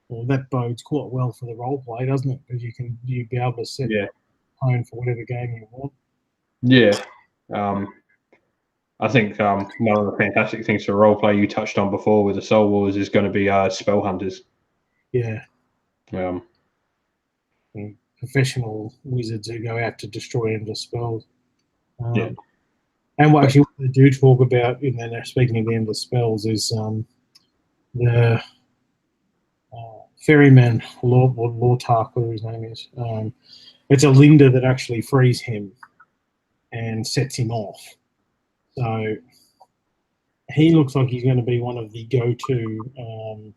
B: Well, that bodes quite well for the role play, doesn't it? Because you'll be able to set tone for whatever game you want.
A: Yeah. I think one of the fantastic things for role play you touched on before with the Soul Wars is going to be spell hunters.
B: Yeah. Professional wizards who go out to destroy endless spells. And what actually what they do talk about, and then speaking of the endless spells, is the ferryman, Lortark, whatever his name is. It's Alinda that actually frees him and sets him off. So he looks like he's going to be one of the go-to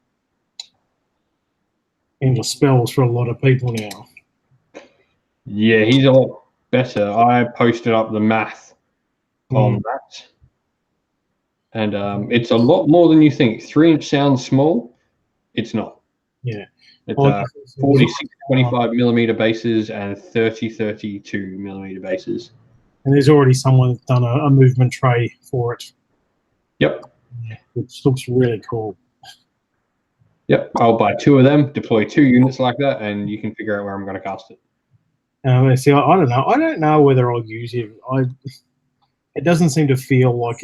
B: endless spells for a lot of people now.
A: Yeah, he's a lot better. I posted up the math on that. And it's a lot more than you think. 3-inch sounds small. It's not.
B: Yeah.
A: It's 46-25 millimeter bases and 30-32 millimeter bases.
B: And there's already someone that's done a movement tray for it.
A: Yep.
B: Yeah, which looks really cool.
A: Yep. I'll buy 2 of them, deploy 2 units like that, and you can figure out where I'm going to cast it.
B: See, I don't know. I don't know whether I'll use him. It doesn't seem to feel like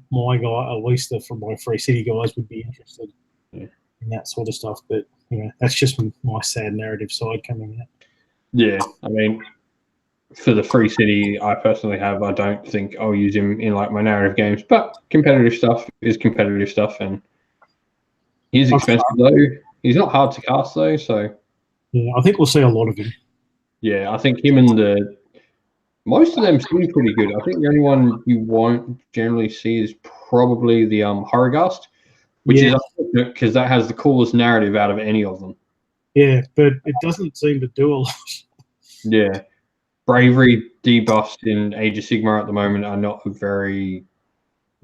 B: my guy, at least from my Free City guys, would be interested in that sort of stuff. But that's just my sad narrative side coming out.
A: Yeah, I mean, for the Free City, I personally I don't think I'll use him in like my narrative games. But competitive stuff is competitive stuff, and he's expensive though. He's not hard to cast though, so
B: yeah, I think we'll see a lot of him.
A: Yeah, I think him and most of them seem pretty good. I think the only one you won't generally see is probably the Horrorghast, which is unfortunate because that has the coolest narrative out of any of them.
B: Yeah, but it doesn't seem to do a lot.
A: Yeah. bravery debuffs in Age of Sigmar at the moment are not a very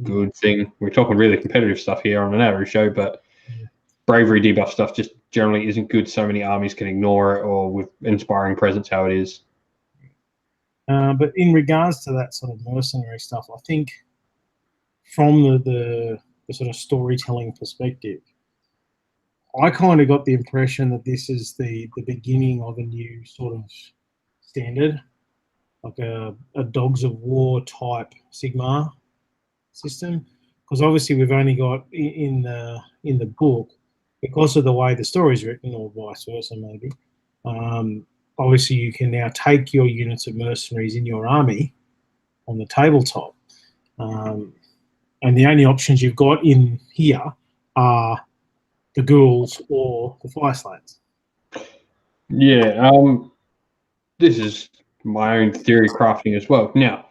A: good thing. We're talking really competitive stuff here on an average show, but bravery debuff stuff just generally isn't good. So many armies can ignore it, or with Inspiring Presence how it is.
B: But in regards to that sort of mercenary stuff, I think from the sort of storytelling perspective, I kind of got the impression that this is the beginning of a new sort of standard, like a Dogs of War type Sigmar system. Because obviously we've only got in the book, because of the way the story's written, or vice versa maybe. Obviously, you can now take your units of mercenaries in your army on the tabletop, and the only options you've got in here are the ghouls or the fire slayers.
A: Yeah, this is my own theory crafting as well. Now,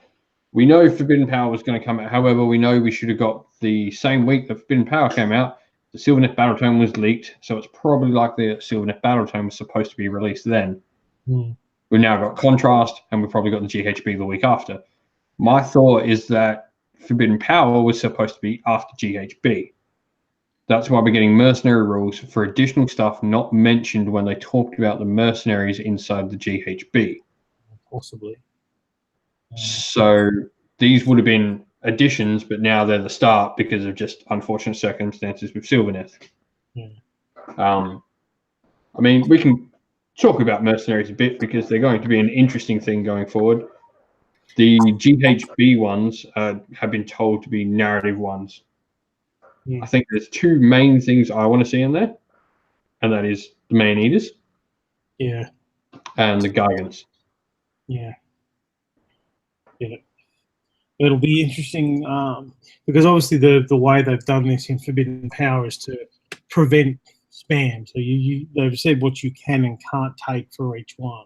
A: we know Forbidden Power was going to come out. However, we know we should have got the same week that Forbidden Power came out, the Sylvaneth Battletome was leaked, so it's probably likely that Sylvaneth Battletome was supposed to be released then. We've now got Contrast, and we've probably got the GHB the week after. My thought is that Forbidden Power was supposed to be after GHB. That's why we're getting mercenary rules for additional stuff not mentioned when they talked about the mercenaries inside the GHB.
B: Possibly.
A: So these would have been additions, but now they're the start because of just unfortunate circumstances with Sylvaneth. I mean, we can talk about mercenaries a bit because they're going to be an interesting thing going forward. The GHB ones have been told to be narrative ones. I think there's two main things I want to see in there, and that is the Man-Eaters.
B: Yeah.
A: And the Gargants.
B: Yeah. It'll be interesting because obviously the way they've done this in Forbidden Power is to prevent spam. So they've said what you can and can't take for each one.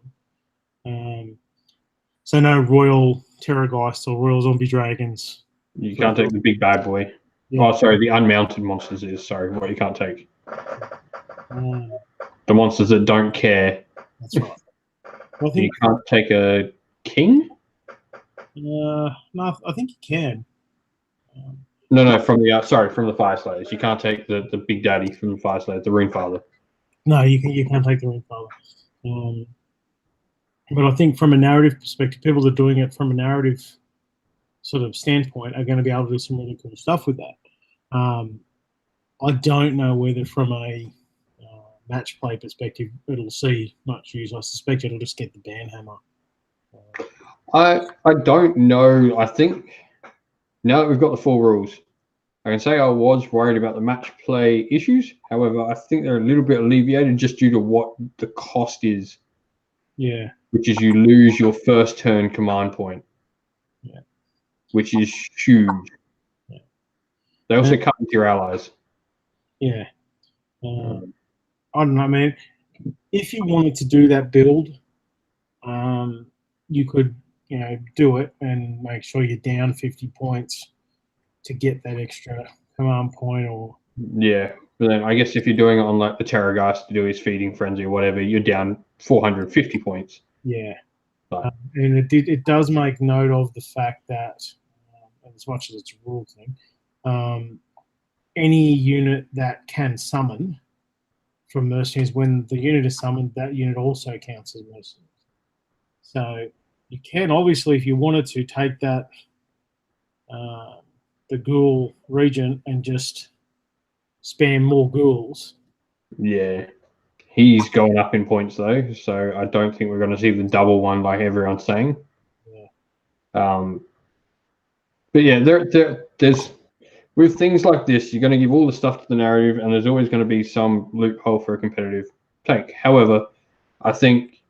B: So no Royal Terrorgeist or Royal Zombie Dragons.
A: You can't take the big bad boy. Yeah. Oh, sorry, the unmounted monsters is, sorry, what you can't take. The monsters that don't care.
B: That's right. Well,
A: you can't take a king?
B: No, I think you can.
A: No, from the Fire Slayers. You can't take the big daddy from the Fire Slayers, the Runefather.
B: No, you can't take the Runefather. But I think from a narrative perspective, people that are doing it from a narrative sort of standpoint are going to be able to do some really cool stuff with that. I don't know whether from a match play perspective it'll see much use. I suspect it'll just get the banhammer.
A: I don't know. I think now that we've got the full rules, I can say I was worried about the match play issues. However, I think they're a little bit alleviated just due to what the cost is.
B: Yeah.
A: Which is you lose your first turn command point.
B: Yeah.
A: Which is huge.
B: Yeah.
A: They also cut with your allies.
B: Yeah. I don't know, man. If you wanted to do that build, you could, do it and make sure you're down 50 points to get that extra command point. Or
A: yeah, but then I guess if you're doing it on like the Terrorgeist to do his feeding frenzy or whatever, you're down 450 points.
B: Yeah, and it does make note of the fact that, as much as it's a rule thing, any unit that can summon from mercenaries, when the unit is summoned, that unit also counts as mercenaries. So you can obviously, if you wanted to, take that the ghoul regent and just spam more ghouls.
A: Yeah. He's going up in points though, so I don't think we're going to see the double one like everyone's saying.
B: Yeah.
A: But yeah, there's with things like this, you're going to give all the stuff to the narrative, and there's always going to be some loophole for a competitive take. However, I think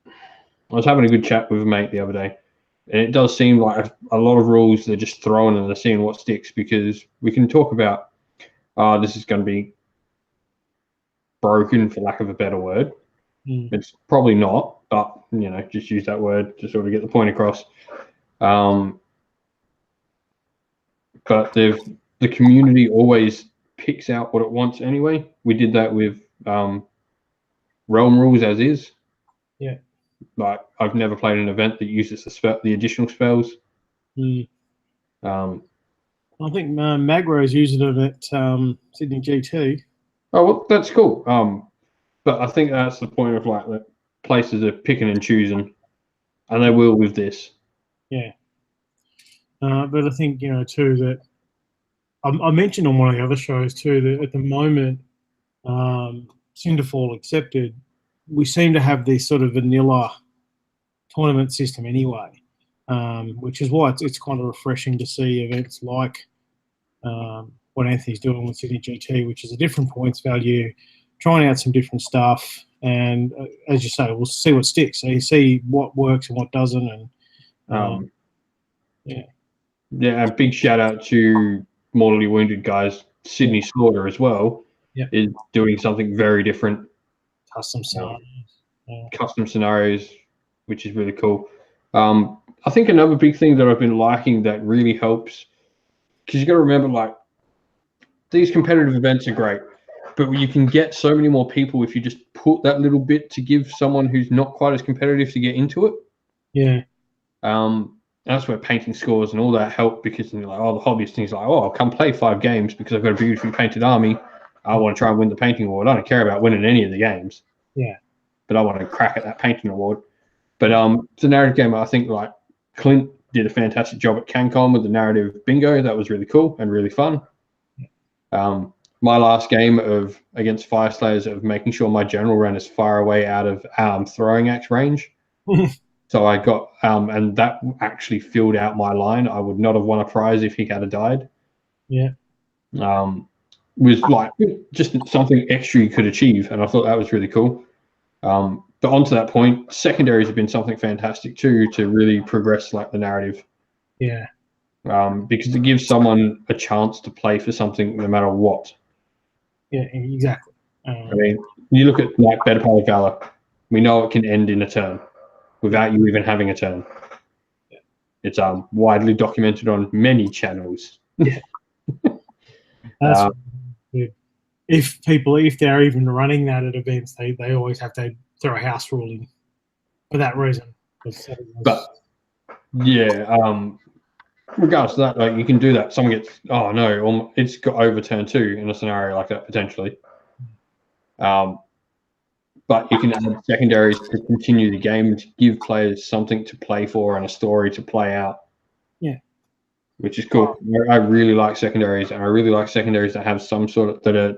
A: I was having a good chat with a mate the other day, and it does seem like a lot of rules they're just throwing and they're seeing what sticks, because we can talk about this is going to be broken, for lack of a better word. It's probably not, but just use that word to sort of get the point across. But the community always picks out what it wants anyway. We did that with realm rules as is.
B: Yeah.
A: Like I've never played an event that uses the additional spells.
B: Mm.
A: I
B: think Magro's using it at Sydney GT.
A: Oh well, that's cool. But I think that's the point of like that places are picking and choosing, and they will with this.
B: Yeah. But I think too that I mentioned on one of the other shows too that at the moment, Cinderfall accepted, we seem to have this sort of vanilla tournament system anyway, which is why it's kind of refreshing to see events like what Anthony's doing with Sydney GT, which is a different points value, trying out some different stuff, and as you say, we'll see what sticks. So you see what works and what doesn't, and
A: yeah. A big shout out to Mortally Wounded guys, Sydney Slaughter as well, is doing something very different.
B: Custom scenarios.
A: Custom scenarios, which is really cool. I think another big thing that I've been liking that really helps, because you got to remember, like, these competitive events are great, but you can get so many more people if you just put that little bit to give someone who's not quite as competitive to get into it.
B: Yeah.
A: That's where painting scores and all that help, because like, the hobbyist thing's like, oh, I'll come play 5 games because I've got a beautifully painted army. I want to try and win the painting award. I don't care about winning any of the games.
B: Yeah.
A: But I want to crack at that painting award. But it's a narrative game. I think like Clint did a fantastic job at CanCon with the narrative bingo. That was really cool and really fun. My last game against Fire Slayers of making sure my general ran as far away out of throwing axe range. So I got, and that actually filled out my line. I would not have won a prize if he had died.
B: Yeah.
A: Was like just something extra you could achieve, and I thought that was really cool. But onto that point, secondaries have been something fantastic too to really progress like the narrative.
B: Yeah.
A: Because it gives someone a chance to play for something no matter what.
B: Yeah, exactly.
A: I mean, you look at like Better Part of Valor. We know it can end in a turn without you even having a turn.
B: Yeah.
A: It's widely documented on many channels.
B: Yeah. That's if they're even running that at events, they always have to throw a house rule in for that reason.
A: But yeah, regardless of that, like you can do that. Someone gets, oh no, it's got overturned too in a scenario like that potentially. But you can add secondaries to continue the game and to give players something to play for and a story to play out.
B: Yeah,
A: which is cool. I really like secondaries, and I really like secondaries that have some sort of that are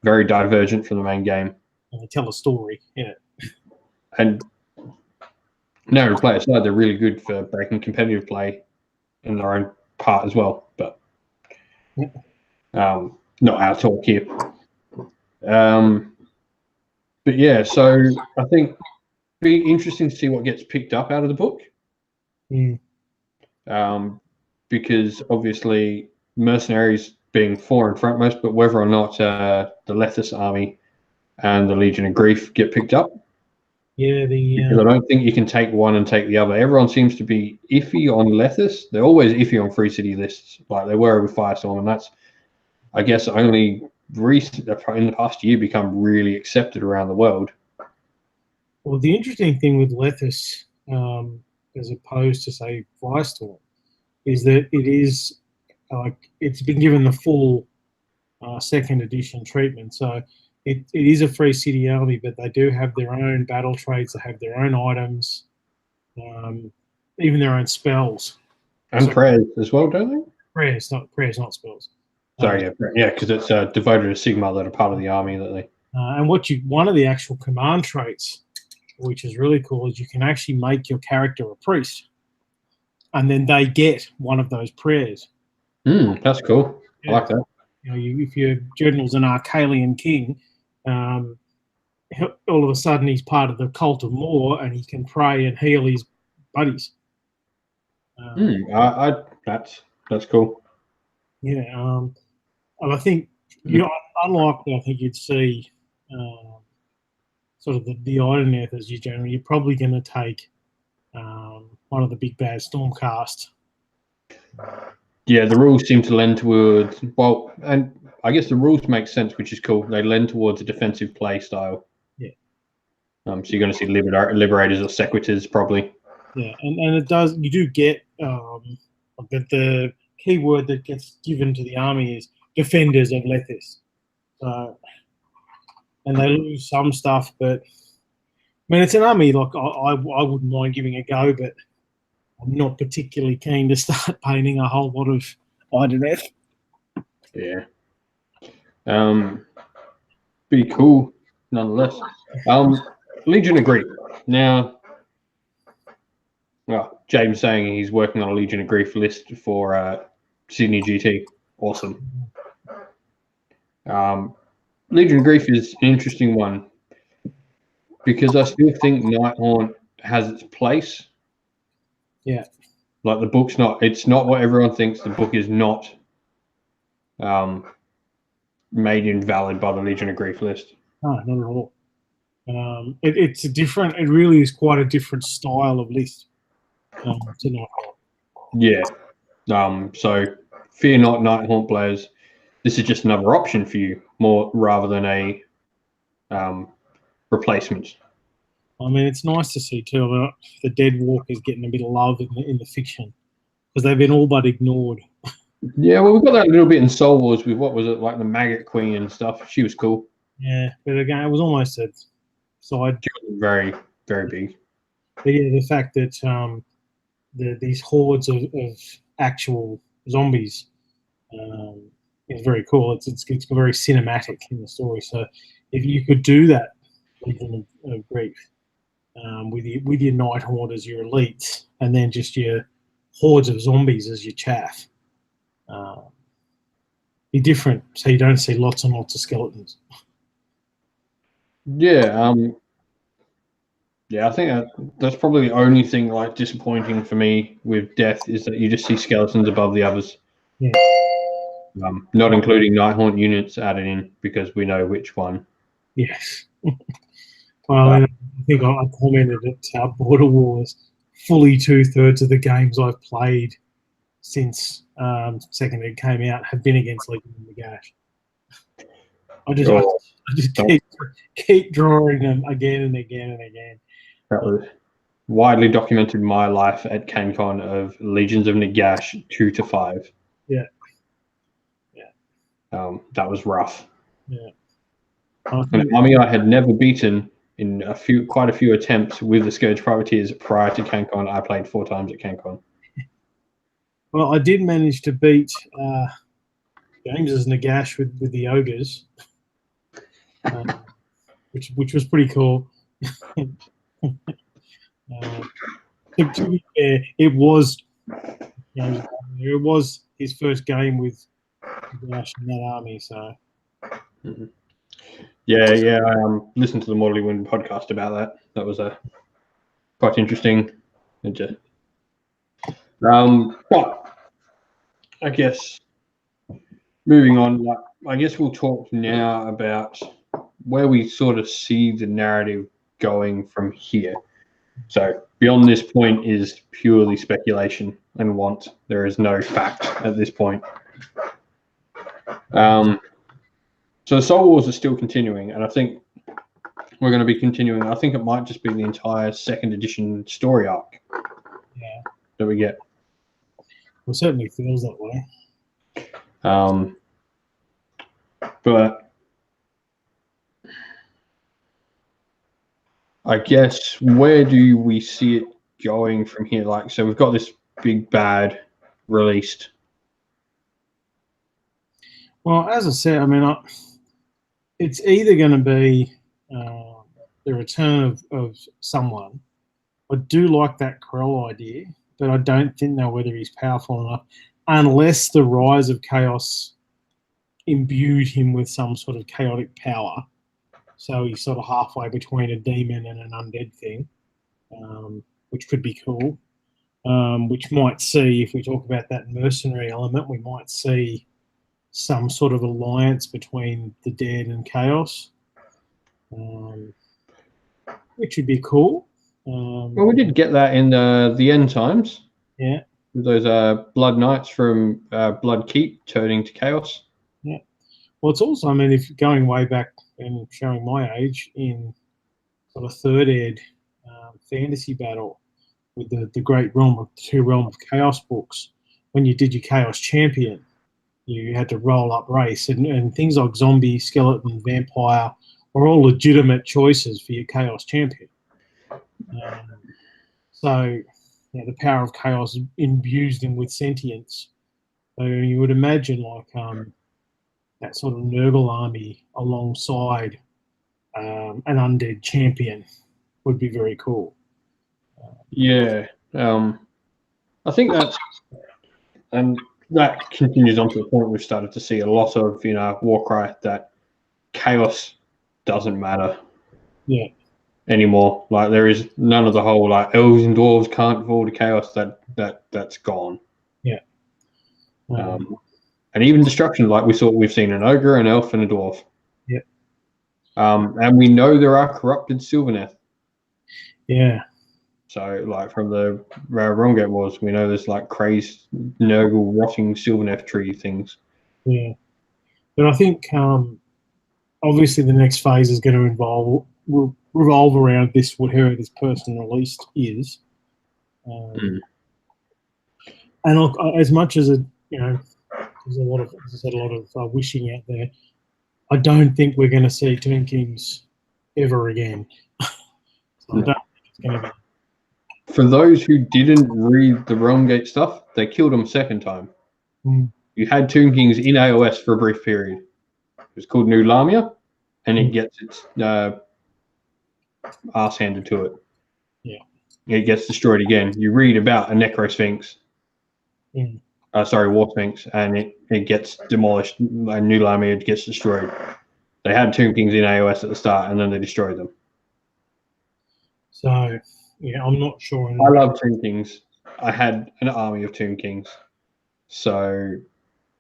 A: very divergent from the main game.
B: And they tell a story. Yeah,
A: and narrative play aside, they're really good for breaking competitive play in their own part as well. But not our talk here. But yeah, so I think it'd be interesting to see what gets picked up out of the book. Because obviously mercenaries being fore and frontmost, but whether or not the Lethis army and the Legion of Grief get picked up.
B: Yeah,
A: because I don't think you can take one and take the other. Everyone seems to be iffy on Lethis. They're always iffy on Free City lists, like they were with Firestorm, and that's, I guess, only recent in the past year become really accepted around the world.
B: Well, the interesting thing with Lethis, as opposed to say Firestorm, is that it is like it's been given the full second edition treatment. So it is a Free City army, but they do have their own battle traits. They have their own items, even their own spells.
A: And prayers as well, don't they?
B: Prayers, not spells.
A: Sorry, yeah, because it's devoted to Sigma that are part of the army that they.
B: And one of the actual command traits, which is really cool, is you can actually make your character a priest, and then they get one of those prayers.
A: That's cool. Yeah. I like that.
B: If your general's an Arcalian king, all of a sudden he's part of the cult of Mor, and he can pray and heal his buddies.
A: That's cool.
B: Yeah, and I think unlikely. I think you'd see sort of the Idoneth as your general. You're probably going to take one of the big bad Stormcast.
A: Yeah, the rules seem to lend towards, well, and I guess the rules make sense, which is cool. They lend towards a defensive play style.
B: Yeah.
A: So you're going to see liberators or sequitors probably.
B: Yeah, and it does. You do get the key word that gets given to the army is defenders of Lethis. So, and they lose some stuff, but I mean, it's an army. Like I wouldn't mind giving a go, but I'm not particularly keen to start painting a whole lot of Idoneth.
A: Yeah. Be cool, nonetheless. Legion of Grief. Now, well, James saying he's working on a Legion of Grief list for Sydney GT. Awesome. Legion of Grief is an interesting one because I still think Nighthaunt has its place.
B: Yeah.
A: Like the book's it's not what everyone thinks. The book is not made invalid by the Legion of Grief list.
B: No, not at all. It's a different. It really is quite a different style of list to Nighthaunt.
A: Yeah. So fear not, Nighthaunt players. This is just another option for you, more rather than a replacement.
B: I mean, it's nice to see too. The Dead Walkers getting a bit of love in the fiction because they've been all but ignored.
A: Yeah, well, we've got that little bit in Soul Wars with what was it, like the Maggot Queen and stuff. She was cool.
B: Yeah, but again, it was almost a side.
A: Very, very big.
B: But yeah, the fact that these hordes of actual zombies is very cool. It's very cinematic in the story. So if you could do that, Legion of Grief, with your Nighthaunt as your elites, and then just your hordes of zombies as your chaff. Be different, so you don't see lots and lots of skeletons.
A: Yeah, I think that's probably the only thing like disappointing for me with Death is that you just see skeletons above the others.
B: Yeah.
A: Not including Nighthaunt units added in because we know which one.
B: Yes. Well, I think I commented at Border Wars. Fully 2/3 of the games I've played since Second Ed came out have been against Legion of Nagash. I just keep drawing them again and again and again.
A: That was widely documented in my life at CanCon of Legions of Nagash 2 to 5.
B: Yeah.
A: That was rough.
B: Yeah.
A: An army I had never beaten in quite a few attempts with the Scourge Privateers prior to CanCon. I played 4 times at CanCon.
B: Well, I did manage to beat James's Nagash with the ogres, which was pretty cool. To be fair, it was his first game with Nagash in that army. So,
A: yeah, I listened to the Mortally Wounded podcast about that. That was quite interesting. But I guess moving on, I guess we'll talk now about where we sort of see the narrative going from here. So beyond this point is purely speculation and want. There is no fact at this point. So Soul Wars are still continuing, and I think we're going to be continuing. I think it might just be the entire 2nd edition story arc that we get.
B: Well, it certainly feels that way.
A: But I guess where do we see it going from here? Like, so we've got this big bad released.
B: Well, as I said, I mean, it's either going to be the return of someone. I do like that Krell idea, but I don't know whether he's powerful enough unless the rise of chaos imbued him with some sort of chaotic power. So he's sort of halfway between a demon and an undead thing, which could be cool. Which might see, if we talk about that mercenary element, we might see some sort of alliance between the dead and chaos, which would be cool.
A: Well, we did get that in the end times.
B: Yeah.
A: With those Blood Knights from Blood Keep turning to chaos.
B: Yeah. Well, it's also, I mean, if going way back and showing my age in sort of third ed fantasy battle with the Great Realm of Two Realm of Chaos books. When you did your Chaos Champion, you had to roll up race, and things like zombie, skeleton, vampire are all legitimate choices for your Chaos Champion. So the power of chaos imbues them with sentience. So you would imagine like that sort of Nurgle army alongside an undead champion would be very cool.
A: Yeah, I think that continues on to the point we've started to see a lot of Warcry, that chaos doesn't matter.
B: Yeah.
A: Anymore. Like there is none of the whole like elves and dwarves can't fall to chaos. That's gone.
B: Yeah.
A: And even destruction, like we've seen an ogre, an elf, and a dwarf.
B: Yeah.
A: And we know there are corrupted Sylvaneth.
B: Yeah.
A: So like from the Realmgate Wars, we know there's like crazed Nurgle rotting Sylvaneth tree things.
B: Yeah. But I think obviously the next phase is going to revolve around whatever this person released is. And look, as much as there's a lot of wishing out there, I don't think we're going to see Tomb Kings ever again. So I don't think it's going to be.
A: For those who didn't read the Realmgate stuff, they killed them second time. You had Tomb Kings in AOS for a brief period. It was called New Lamia, and it gets its ass handed to it.
B: Yeah.
A: It gets destroyed again. You read about a Necro Sphinx. War Sphinx, and it gets demolished, and New Lamia gets destroyed. They had Tomb Kings in AOS at the start, and then they destroyed them.
B: So, yeah, I'm not sure.
A: I love Tomb Kings. I had an army of Tomb Kings. So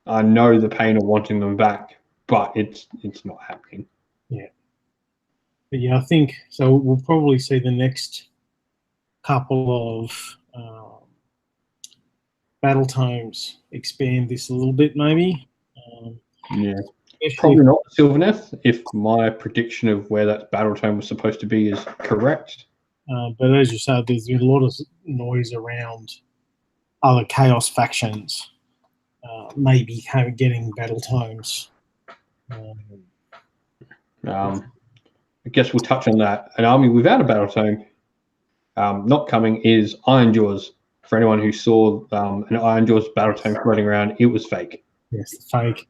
A: I know the pain of wanting them back, but it's not happening.
B: Yeah. But yeah, I think so. We'll probably see the next couple of battle tomes expand this a little bit, maybe.
A: Yeah. Probably not Sylvaneth, if my prediction of where that battle tome was supposed to be is correct.
B: But as you said, there's been a lot of noise around other Chaos factions maybe getting battle tomes.
A: I guess we'll touch on that. An army without a battle tome not coming is Ironjawz. For anyone who saw an Ironjawz battle tome floating around, it was fake.
B: Yes, fake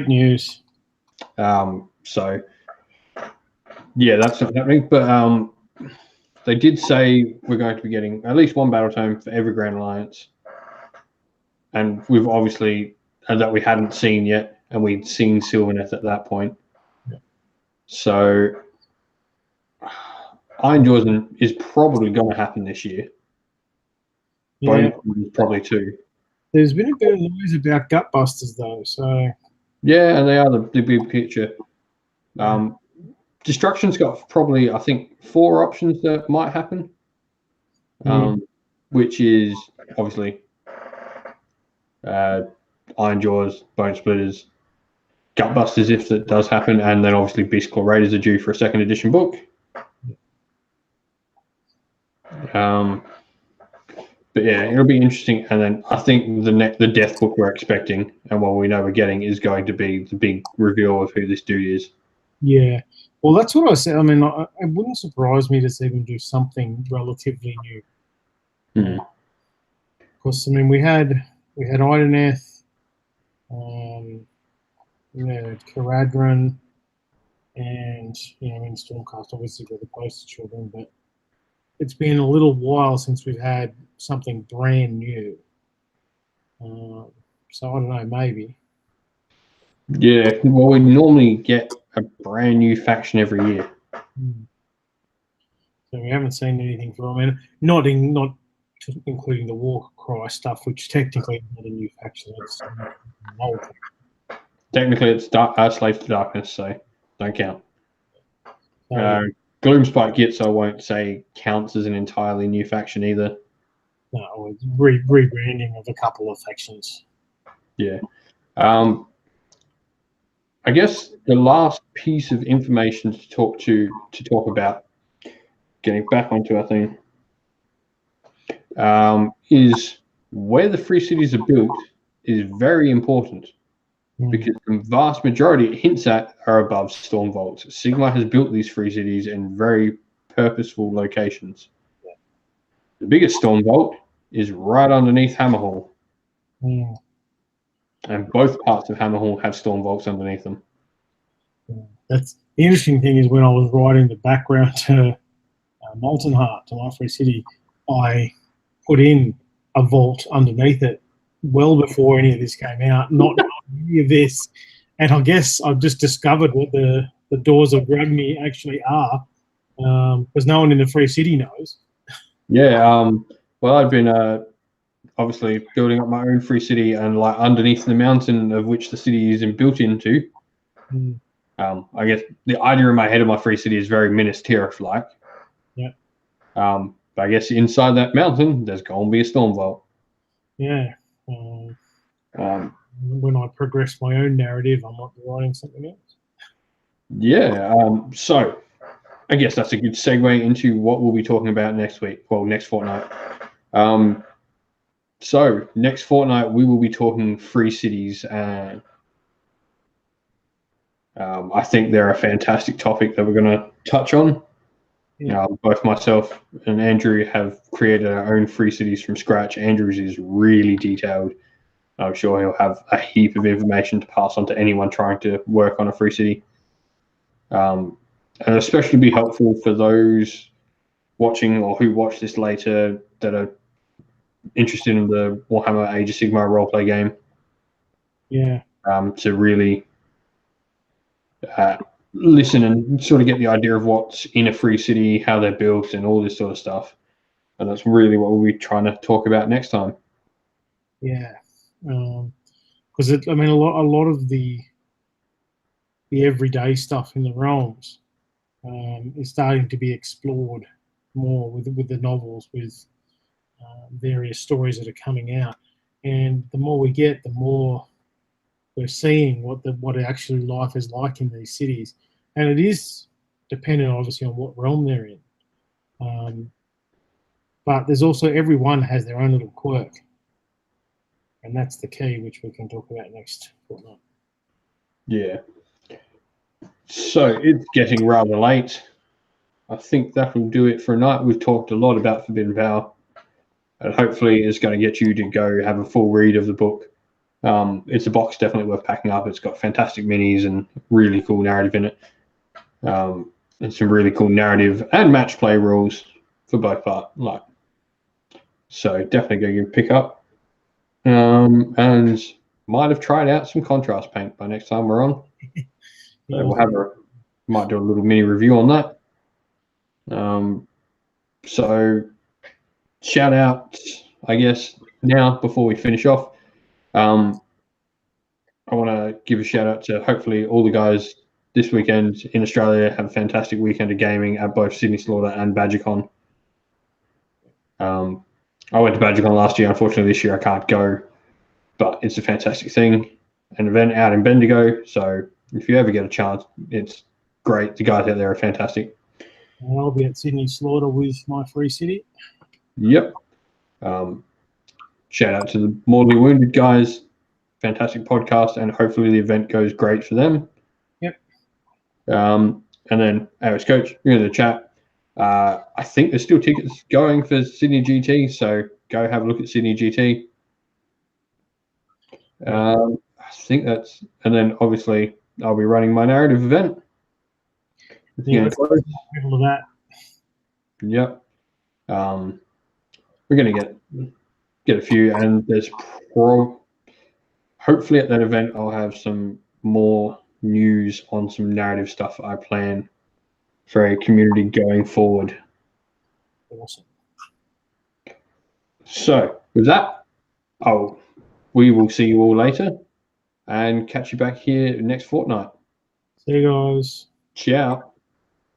B: news.
A: So, yeah, that's not happening. But they did say we're going to be getting at least one battle tome for every Grand Alliance. And we've obviously, that we hadn't seen yet, and we'd seen Sylvaneth at that point.
B: Yeah.
A: So, Ironjawz is probably going to happen this year.
B: Yeah.
A: Probably too.
B: There's been a bit of noise about Gutbusters, though. So
A: yeah, and they are the big picture. Destruction's got probably, I think, 4 options that might happen, which is obviously Ironjawz, Bone Splitters, Gutbusters if that does happen, and then obviously Beastclaw Raiders are due for a 2nd edition book. But yeah, it'll be interesting. And then I think the death book we're expecting, and what we know we're getting, is going to be the big reveal of who this dude is.
B: Yeah. Well, that's what I said. I mean, it wouldn't surprise me to see them do something relatively new. Because I mean, we had Idoneth, Caradron, and Stormcast obviously were the poster children, but it's been a little while since we've had something brand new. So I don't know, maybe.
A: Yeah, well, we normally get a brand new faction every year.
B: So we haven't seen anything from them, not including the Warcry stuff, which technically is not a new faction. It's an old thing.
A: Technically, it's Slave to Darkness, so don't count. Gloomspite Gitz, I won't say counts as an entirely new faction either.
B: No, it's rebranding of a couple of factions.
A: Yeah. I guess the last piece of information to talk about. Getting back onto our thing, is where the free cities are built is very important because the vast majority it hints at are above storm vaults. Sigmar has built these free cities in very purposeful locations. The biggest storm vault is right underneath Hammerhall. And both parts of Hammerhall have storm vaults underneath them.
B: That's the interesting thing is when I was writing the background to Molten Heart, to my free city, I put in a vault underneath it well before any of this came out, not any of this. And I guess I've just discovered what the doors of Grugni actually are, because no one in the free city knows.
A: Yeah, well, I've been obviously building up my own free city, and like underneath the mountain of which the city is built into. I guess the idea in my head of my free city is very Minas Tirith-like.
B: Yeah.
A: But I guess inside that mountain, there's going to be a storm vault.
B: Yeah. When I progress my own narrative, I might be writing something else.
A: Yeah. So I guess that's a good segue into what we'll be talking about next week. Well, next fortnight. So next fortnight, we will be talking free cities, and I think they're a fantastic topic that we're going to touch on.
B: Yeah.
A: Both myself and Andrew have created our own free cities from scratch. Andrew's is really detailed. I'm sure he'll have a heap of information to pass on to anyone trying to work on a free city. And especially be helpful for those watching or who watch this later that are interested in the Warhammer Age of Sigmar roleplay game.
B: Yeah.
A: To really listen and sort of get the idea of what's in a free city, how they're built, and all this sort of stuff. And that's really what we'll be trying to talk about next time.
B: Yeah, because a lot of the everyday stuff in the realms is starting to be explored more with the novels, with various stories that are coming out, and the more we get, the more we're seeing what actually life is like in these cities, and it is dependent obviously on what realm they're in. But there's also, everyone has their own little quirk, and that's the key, which we can talk about next fortnight.
A: Yeah. So it's getting rather late. I think that will do it for a night. We've talked a lot about Forbidden Power, and hopefully it's going to get you to go have a full read of the book. It's a box definitely worth packing up. It's got fantastic minis and really cool narrative in it. And some really cool narrative and match play rules for both parts. So definitely go give pick up. And might have tried out some contrast paint by next time we're on. So might do a little mini review on that. So shout out, I guess, now before we finish off. I want to give a shout out to hopefully all the guys this weekend in Australia. Have a fantastic weekend of gaming at both Sydney Slaughter and BadgerCon. I went to BadgerCon last year. Unfortunately, this year I can't go, but it's a fantastic thing. An event out in Bendigo. So if you ever get a chance, it's great. The guys out there are fantastic.
B: And I'll be at Sydney Slaughter with my free city.
A: Yep. Shout out to the Mortally Wounded guys. Fantastic podcast, and hopefully the event goes great for them.
B: Yep.
A: And then AOS Coach, you're in the chat. I think there's still tickets going for Sydney GT, so go have a look at Sydney GT. I think that's, and then obviously I'll be running my narrative event.
B: Yeah, middle of that.
A: Yep. We're going to get a few, and there's hopefully at that event I'll have some more news on some narrative stuff I plan for a community going forward.
B: Awesome.
A: So with that, we will see you all later and catch you back here next fortnight.
B: See you guys.
A: Ciao.